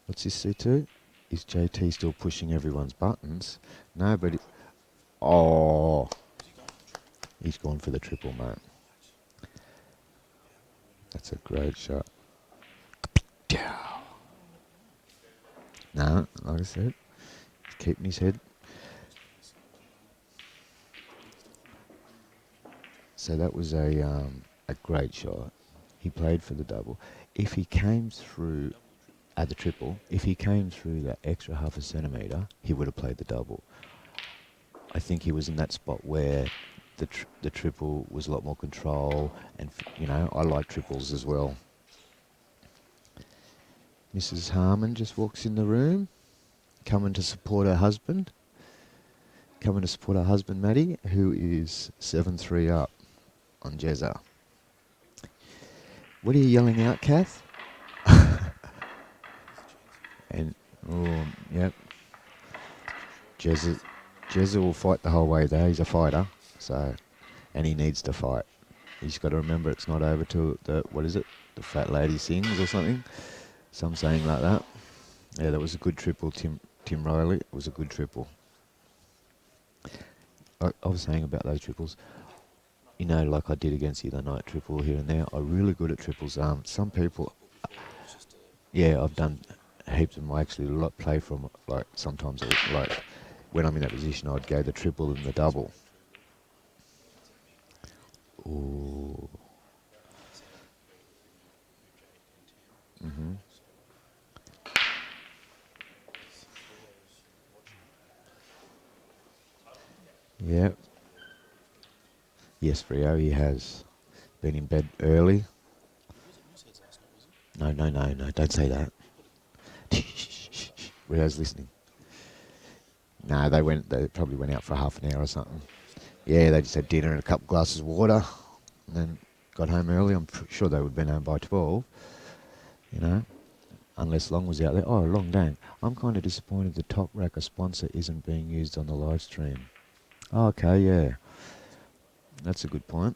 What's this C2? Is JT still pushing everyone's buttons? No, but... He's gone for the triple, mate. That's a great shot. No, like I said, he's keeping his head. So that was a great shot. He played for the double. If he came through at the triple, if he came through that extra half a centimetre, he would have played the double. I think he was in that spot where the triple was a lot more control, and you know, I like triples as well. Mrs. Harmon just walks in the room, coming to support her husband. Matty, who is 7-3 up on Jezza. What are you yelling out, Kath? And, oh, yep. Jezza will fight the whole way there. He's a fighter, so, and he needs to fight. He's got to remember it's not over till the fat lady sings or something. Some saying like that. Yeah, that was a good triple, Tim Riley. It was a good triple. I was saying about those triples, you know, like I did against you the night triple here and there. I'm really good at triples. Some people, yeah, I've done heaps of them. I actually play from, like, sometimes, like, when I'm in that position, I'd go the triple and the double. Ooh. Mm-hmm. Yep. Yes, Frio, he has been in bed early. No, don't say that. Rio's listening. No, they probably went out for half an hour or something. Yeah, they just had dinner and a couple of glasses of water, and then got home early. I'm sure they would have been home by 12, you know, unless Long was out there. Oh, Long, dang. I'm kind of disappointed the Top Racker sponsor isn't being used on the live stream. Oh, okay, yeah. That's a good point.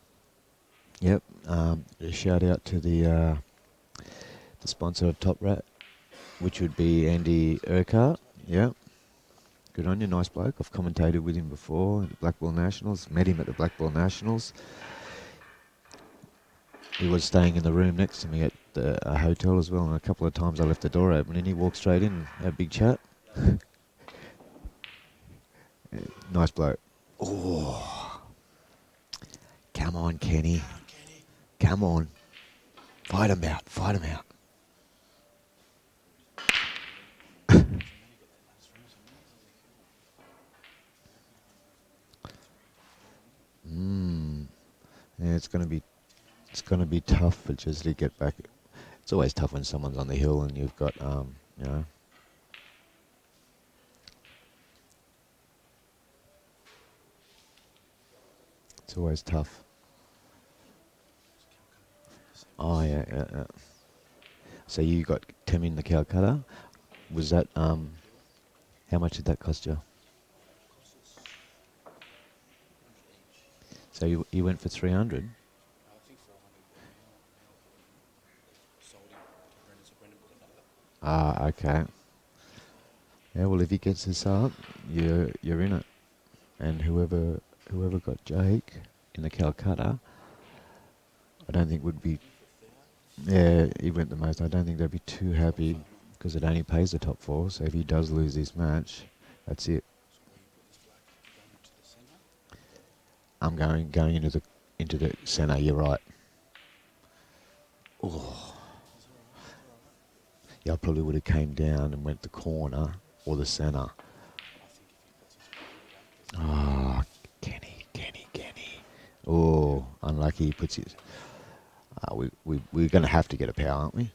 Yep. A shout out to the sponsor of Top Rat, which would be Andy Urquhart. Yep. Good on you, nice bloke. I've commentated with him before at the Blackball Nationals. Met him at the Blackball Nationals. He was staying in the room next to me at a hotel as well, and a couple of times I left the door open and he walked straight in and had a big chat. Nice bloke. Oh, come on, Kenny. Come on. Fight him out. Yeah, it's gonna be tough for Jez to get back. It's always tough when someone's on the hill and you've got you know. It's always tough. Oh yeah. So you got Tim in the Calcutta. Was that how much did that cost you? So you went for 300. Ah, okay. Yeah, well, if he gets this up, you're in it. And whoever got Jake in the Calcutta, I don't think would be. Yeah, he went the most. I don't think they'd be too happy because it only pays the top 4. So if he does lose this match, that's it. I'm going into the centre. You're right. Oh. Yeah, I probably would have came down and went the corner or the centre. Oh, Kenny. Oh, unlucky. He puts his. We're going to have to get a power, aren't we?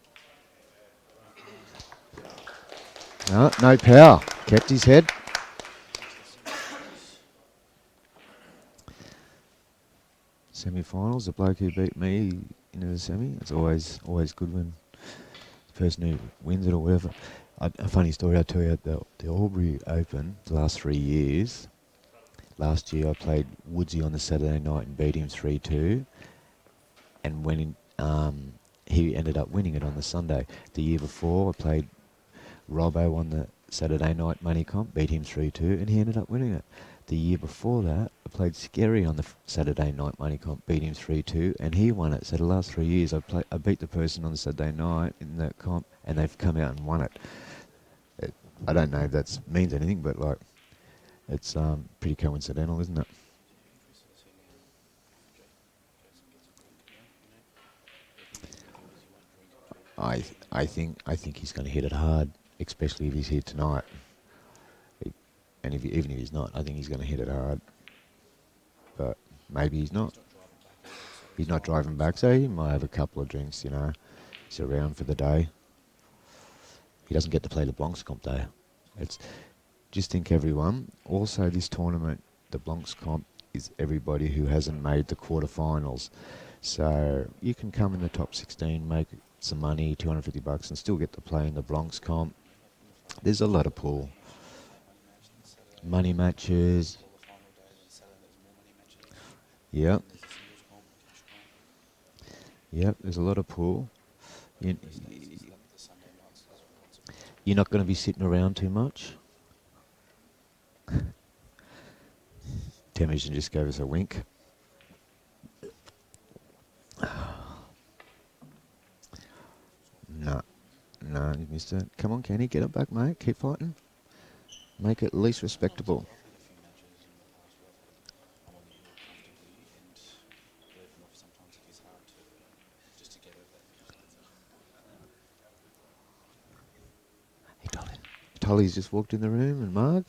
No power. Kept his head. Semi-finals. The bloke who beat me into the semi. It's always good when the person who wins it or whatever. A funny story I'll tell you. The Albury Open, the last 3 years. Last year I played Woodsy on the Saturday night and beat him 3-2. And when he ended up winning it on the Sunday. The year before I played Robbo on the Saturday night money comp, beat him 3-2, and he ended up winning it. The year before that, I played Scary on the Saturday night money comp, beat him 3-2, and he won it. So the last 3 years, I beat the person on the Saturday night in the comp, and they've come out and won it. I don't know if that means anything, but like, it's pretty coincidental, isn't it? I think he's going to hit it hard, especially if he's here tonight. And even if he's not, I think he's going to hit it hard. But maybe he's not. He's not driving back, so he might have a couple of drinks, you know. He's around for the day. He doesn't get to play the Blancs comp though. Just think, everyone. Also, this tournament, the Blancs comp, is everybody who hasn't made the quarterfinals. So you can come in the top 16, make some money, $250, and still get to play in the Blancs comp. There's a lot of pool. Money matches. Yep. Yep, there's a lot of pool. You, you're not going to be sitting around too much. Temujin just gave us a wink. No, no, you missed it. Come on, Kenny, get it back, mate. Keep fighting. Make it at least respectable. Hey, Dolly. Tolly's just walked in the room, and Mark.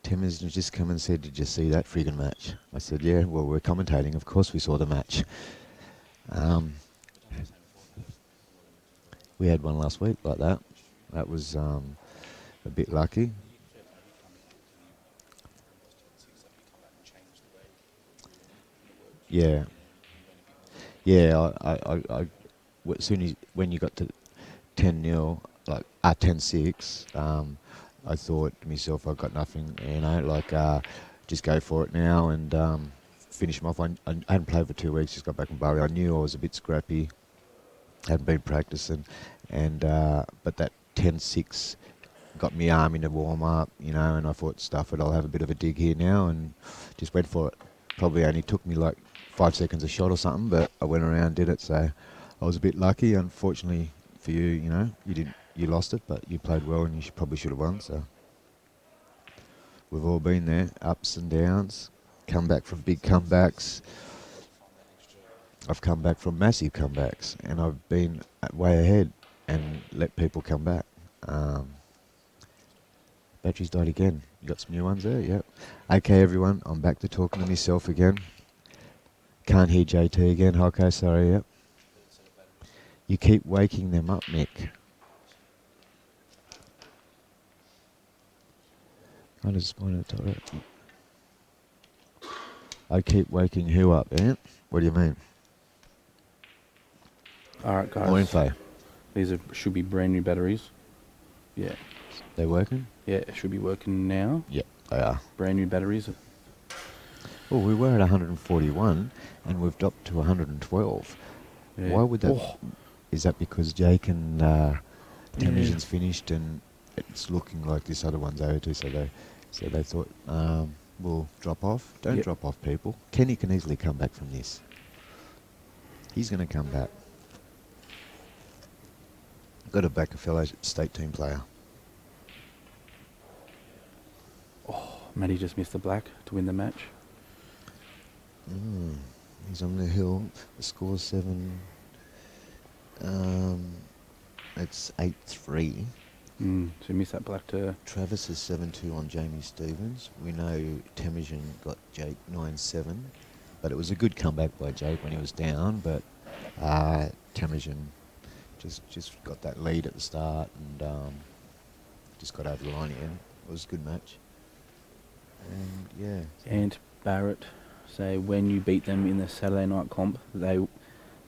Tim has just come and said, "Did you see that friggin' match?" I said, "Yeah, well, we're commentating. Of course we saw the match." We had one last week like that. That was a bit lucky. Yeah. Yeah, as soon as when you got to 10-0, like 10-6, I thought to myself, I've got nothing, just go for it now and finish them off. I hadn't played for 2 weeks, just got back from Bali. I knew I was a bit scrappy, hadn't been practicing, and but that 10-6 got me arm in a warm up, and I thought, stuff it, I'll have a bit of a dig here now, and just went for it. Probably only took me like 5 seconds a shot or something, but I went around, did it, so I was a bit lucky. Unfortunately for you, you lost it, but you played well and you probably should have won, so we've all been there, ups and downs, come back from big comebacks. I've come back from massive comebacks, and I've been way ahead and let people come back. Battery's died again. You got some new ones there? Yep. Okay, everyone, I'm back to talking to myself again. Can't hear JT again. Okay, sorry, yep. You keep waking them up, Mick. I just wanted to tell it. I keep waking who up, Ant? What do you mean? Alright, guys. More info. These should be brand new batteries. Yeah. They working? Yeah, it should be working now. Yep, they are. Brand new batteries. Well, we were at 141 and we've dropped to 112. Yeah. Why would that... Oh. Is that because Jake and Temujin's finished and it's looking like this other one's over too, so they thought, we'll drop off. Don't drop off, people. Kenny can easily come back from this. He's going to come back. Got to back a fellow state team player. Oh, Matty just missed the black to win the match. He's on the hill. The score's 7. It's 8-3. So he missed that black to... Travis is 7-2 on Jamie Stevens. We know Temujin got Jake 9-7. But it was a good comeback by Jake when he was down. But Temujin just got that lead at the start and just got over the line again. It was a good match. And yeah. And Barrett say when you beat them in the Saturday night comp, then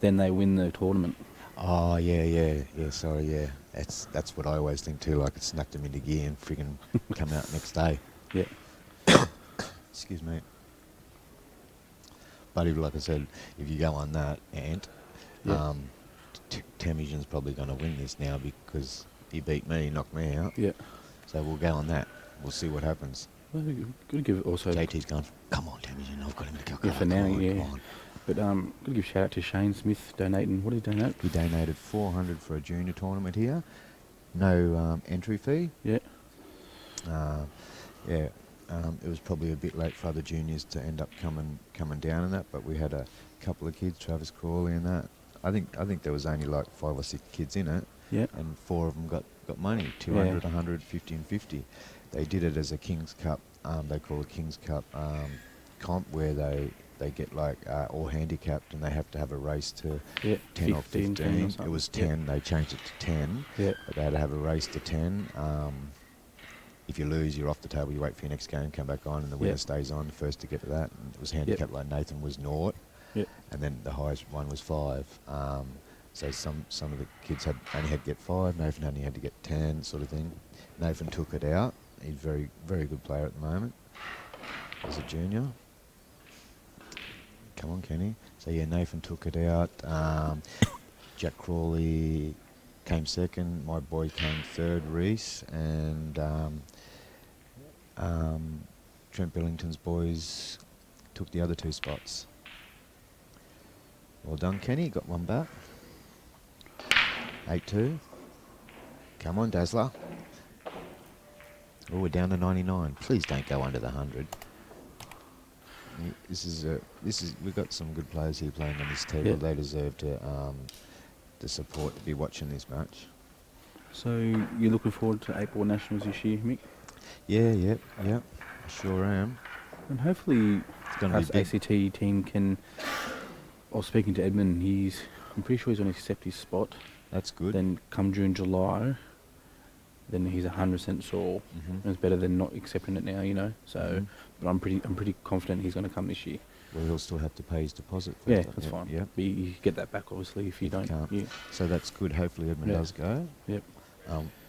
they win the tournament. Oh yeah. Sorry, yeah. That's what I always think too. Like it snuck them into gear and friggin' come out next day. Yeah. Excuse me. But like I said, if you go on that, Temujin's probably going to win this now because he beat me, knocked me out. Yeah. So we'll go on that. We'll see what happens. Well, good to give also... JT's gone, come on, Temujin, I've got him to go. Yeah, for now, yeah. But good to give shout out to Shane Smith donating. What did he donate? He donated 400 for a junior tournament here. No entry fee. Yeah. It was probably a bit late for other juniors to end up coming down in that, but we had a couple of kids, Travis Crawley and that. I think there was only like 5 or 6 kids in it. Yeah. And 4 of them got money, 200, 100, 50 and 50. They did it as a King's Cup, they call it King's Cup comp, where they get like all handicapped and they have to have a race to 10 or 15. It was 10, they changed it to 10, but they had to have a race to 10. If you lose, you're off the table, you wait for your next game, come back on, and the winner stays on, the first to get to that. And it was handicapped like Nathan was 0, and then the highest one was 5. So some of the kids only had to get 5. Nathan only had to get 10, sort of thing. Nathan took it out. He's very, very good player at the moment as a junior. Come on, Kenny. So yeah, Nathan took it out. Jack Crawley came second. My boy came third, Reese, and Trent Billington's boys took the other 2 spots. Well done, Kenny. Got one back. 8-2. Come on, Dazzler. Oh, we're down to 99. Please don't go under the 100. We've got some good players here playing on this table. Yeah. They deserve the support to be watching this match. So you're looking forward to 8 Ball Nationals this year, Mick? Yeah. I sure am. And hopefully Gonna be us big. ACT team can... Or speaking to Edmund, I'm pretty sure he's going to accept his spot. That's good. Then come June, July, then he's 100% sure. Mhm. It's better than not accepting it now, you know. So, Mhm. but I'm pretty confident he's going to come this year. Well, he'll still have to pay his deposit first. Yeah, that's fine. Yeah. But you get that back, obviously, if you If you don't. can't. Yeah. So that's good. Hopefully Edmund Yeah. does go. Yep.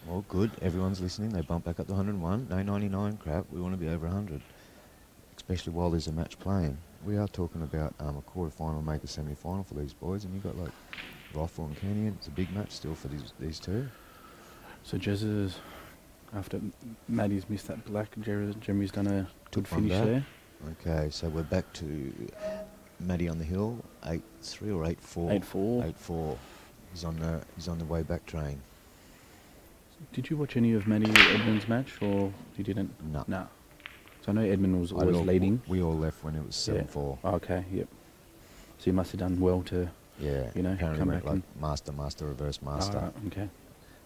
Well, good. Everyone's listening. They bump back up to 101. No 99 crap. We want to be over 100, especially while there's a match playing. We are talking about a quarter-final, make a semi-final for these boys, and you've got like Rothall and Kenyon. It's a big match still for these 2. So Jez's, after Maddie's missed that black, Jeremy's done a good Took one finish back. there. Okay, so we're back to Maddie on the hill, 8-3 or 8-4. 8-4. 8-4. He's on the way back train. Did you watch any of Maddie Edmund's match, or you didn't? No. No. So I know Edmund was always leading. We all left when it was 7-4. Yeah. Okay, yep. So you must have done well to, Yeah. you know, apparently come went back like and... master, reverse master. Alright, okay.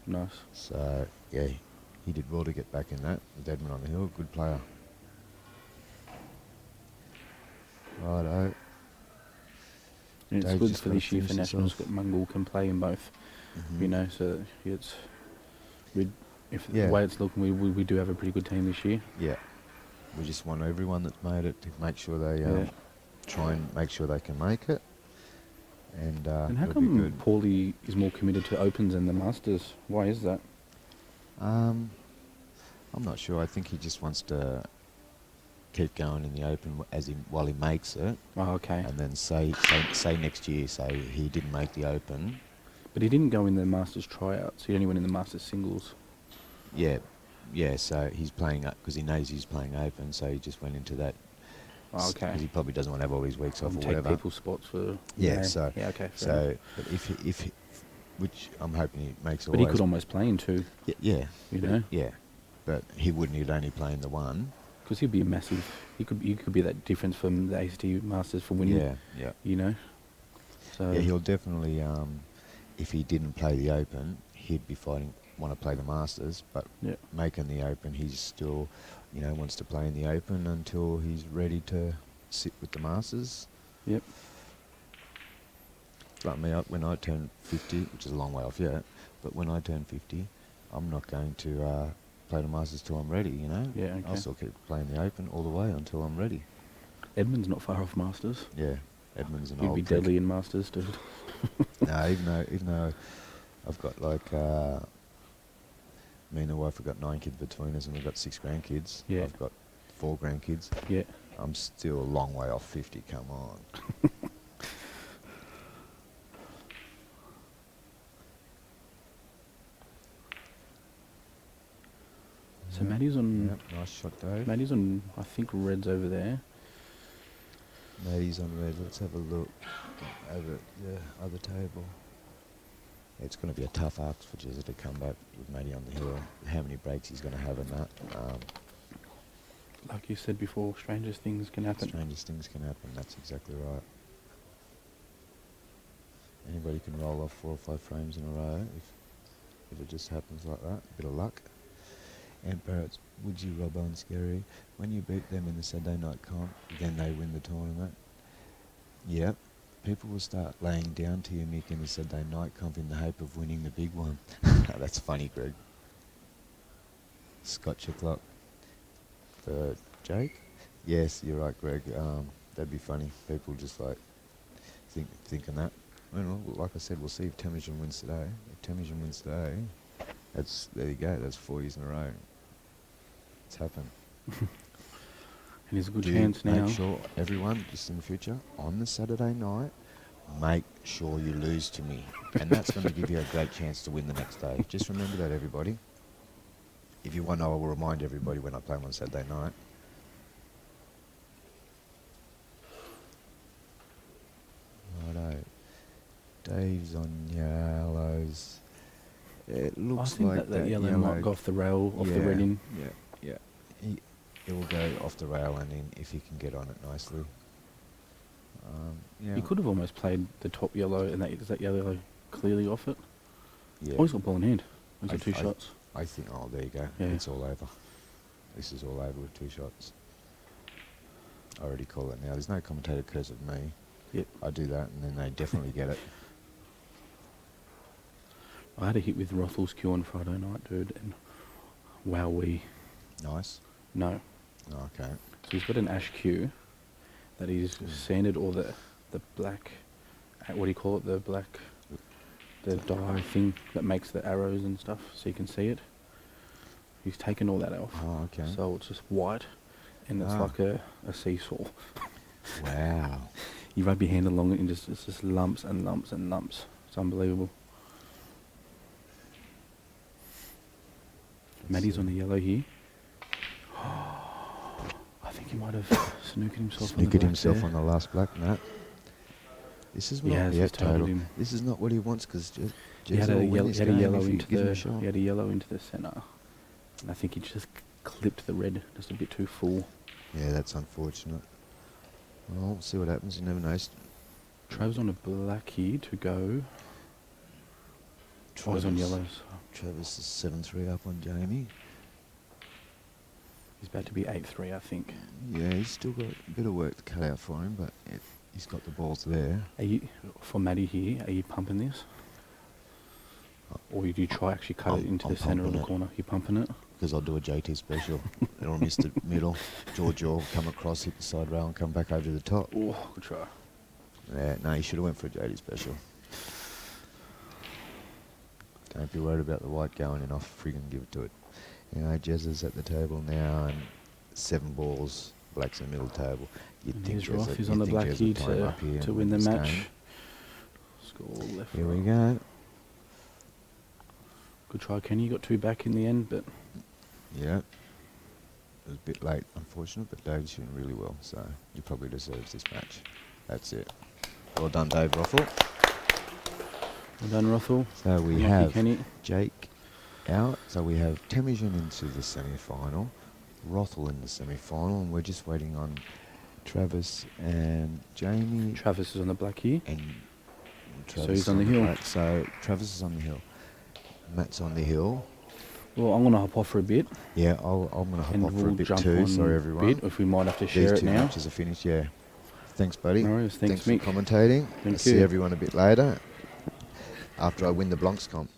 Nice. So yeah, he did well to get back in that with Edmund on the hill. Good player. Righto. And it's Dave's good just for gotta this year for finish this Nationals off. that Mungall can play in both, Mhm. you know, so it's... If Yeah. the way it's looking, we do have a pretty good team this year. Yeah. We just want everyone that's made it to make sure they Yeah. try and make sure they can make it. And And how it'll be come good. Paulie is more committed to Opens than the Masters? Why is that? I'm not sure. I think he just wants to keep going in the Open while he makes it, Oh, okay. and then say next year, say he didn't make the Open. But he didn't go in the Masters tryouts. He only went in the Masters singles. Yeah. So he's playing up because he knows he's playing Open, so he just went into that. Oh, okay. Because he probably doesn't want to have all these weeks off or And take whatever. people's spots for... Yeah. So Yeah, okay. fair enough. so, but if which I'm hoping he makes But always. he could almost play in two, Yeah. you know, Yeah. But he wouldn't. He'd only play in the one. because he'd be a massive... He could be that difference from the ACT Masters for winning, Yeah. you know. So Yeah, he'll definitely, if he didn't play the Open, he'd be want to play the Masters, but Yeah. making the Open, he's still, wants to play in the Open until he's ready to sit with the Masters. Yep. Like me, when I turn 50, which is a long way off yet, but when I turn 50, I'm not going to play the Masters till I'm ready, you know? Yeah, okay. I'll still keep playing the Open all the way until I'm ready. Edmund's not far off Masters. Yeah, Edmund's an He'd old be prick. deadly in Masters, dude. No, even though I've got like me and the wife have got 9 kids between us, and we've got 6 grandkids. Yeah. I've got 4 grandkids. Yeah. I'm still a long way off 50. Come on. So Maddie's on... Yep, nice shot, Dave. Maddie's on, I think, Red's over there. Maddie's on red. Let's have a look over at the other table. It's going to be a tough ask for Jezza to come back with Maddie on the hill. How many breaks he's going to have in that. Like you said before, strangest things can happen. Strangest things can happen. That's exactly right. Anybody can roll off 4 or 5 frames in a row if it just happens like that. A bit of luck. And Barrett's, would you, Robbo and Scary, when you beat them in the Saturday night comp, then they win the tournament? Yep. People will start laying down to you, Mick, in the Saturday night comp in the hope of winning the big one. That's funny, Greg. Scotch o'clock. For Jake? Yes, you're right, Greg. That'd be funny. People just like thinking that. Well, like I said, we'll see if Temujin wins today. If Temujin wins today, there you go. That's 4 years in a row. It's happened. And there's a good chance now. Make sure, everyone, just in the future, on the Saturday night, make sure you lose to me. And that's going to give you a great chance to win the next day. Just remember that, everybody. If you want, I will remind everybody when I play them on Saturday night. Righto. Dave's on yellows. It looks I think like that yellow might go off the rail, off the red in. Yeah. It will go off the rail and in if he can get on it nicely. He could have almost played the top yellow, and is that yellow clearly off it? Yeah. Oh, he's got ball in hand. He's got 2 shots. I think, oh, there you go. Yeah. It's all over. This is all over with 2 shots. I already call it now. There's no commentator curse of me. Yep. I do that, and then they definitely get it. I had a hit with Rothall's Q on Friday night, dude, and wowee. Nice. No. Okay. So he's got an ash Q that he's sanded, or the black, what do you call it, the dye thing that makes the arrows and stuff, so you can see it. He's taken all that off. Oh, okay. So it's just white, and it's like a seesaw. Wow. You rub your hand along it, and it's just lumps and lumps and lumps. It's unbelievable. Matty's on the yellow here. I think he might have snookered himself on the last black, Matt. This is not yet total. This is not what he wants, because he had a yellow into the centre. And I think he just clipped the red just a bit too full. Yeah, that's unfortunate. Well, we'll see what happens. You never know. Trav's on a black here to go. He's on yellows. Travis is 7-3 up on Jamie. He's about to be 8-3, I think. Yeah, he's still got a bit of work to cut out for him, but he's got the balls there. For Matty here, are you pumping this? Or do you try actually cut it into the centre of the corner? You're pumping it? Because I'll do a JT special. It'll miss the middle. George will come across, hit the side rail and come back over the top. Oh, good try. Yeah, no, you should have went for a JT special. Don't be worried about the white going in. I'll friggin' give it to it. You know, Jez is at the table now, and 7 balls. Black's in the middle table. Here's Roth. He's on the black here to win the match. Game. Score left. Here we go. Good try, Kenny. You got 2 back in the end, but yeah, it was a bit late, unfortunate. But Dave's shooting really well, so he probably deserves this match. That's it. Well done, Dave Rothall. Well done, Rothall. So we have Jake out. So we have Temujin into the semi-final, Rothall in the semi-final, and we're just waiting on Travis and Jamie. Travis is on the black here. And Travis so he's on the hill. Black. So Travis is on the hill. Matt's on the hill. Well, I'm going to hop off for a bit. Yeah, I'm going to hop off for a bit too. Sorry, everyone. If we might have to share it now. These 2 matches are finished, yeah. Thanks, buddy. No worries. Thanks, Mick. for commentating. Thank you. See everyone a bit later after I win the Blancs comp.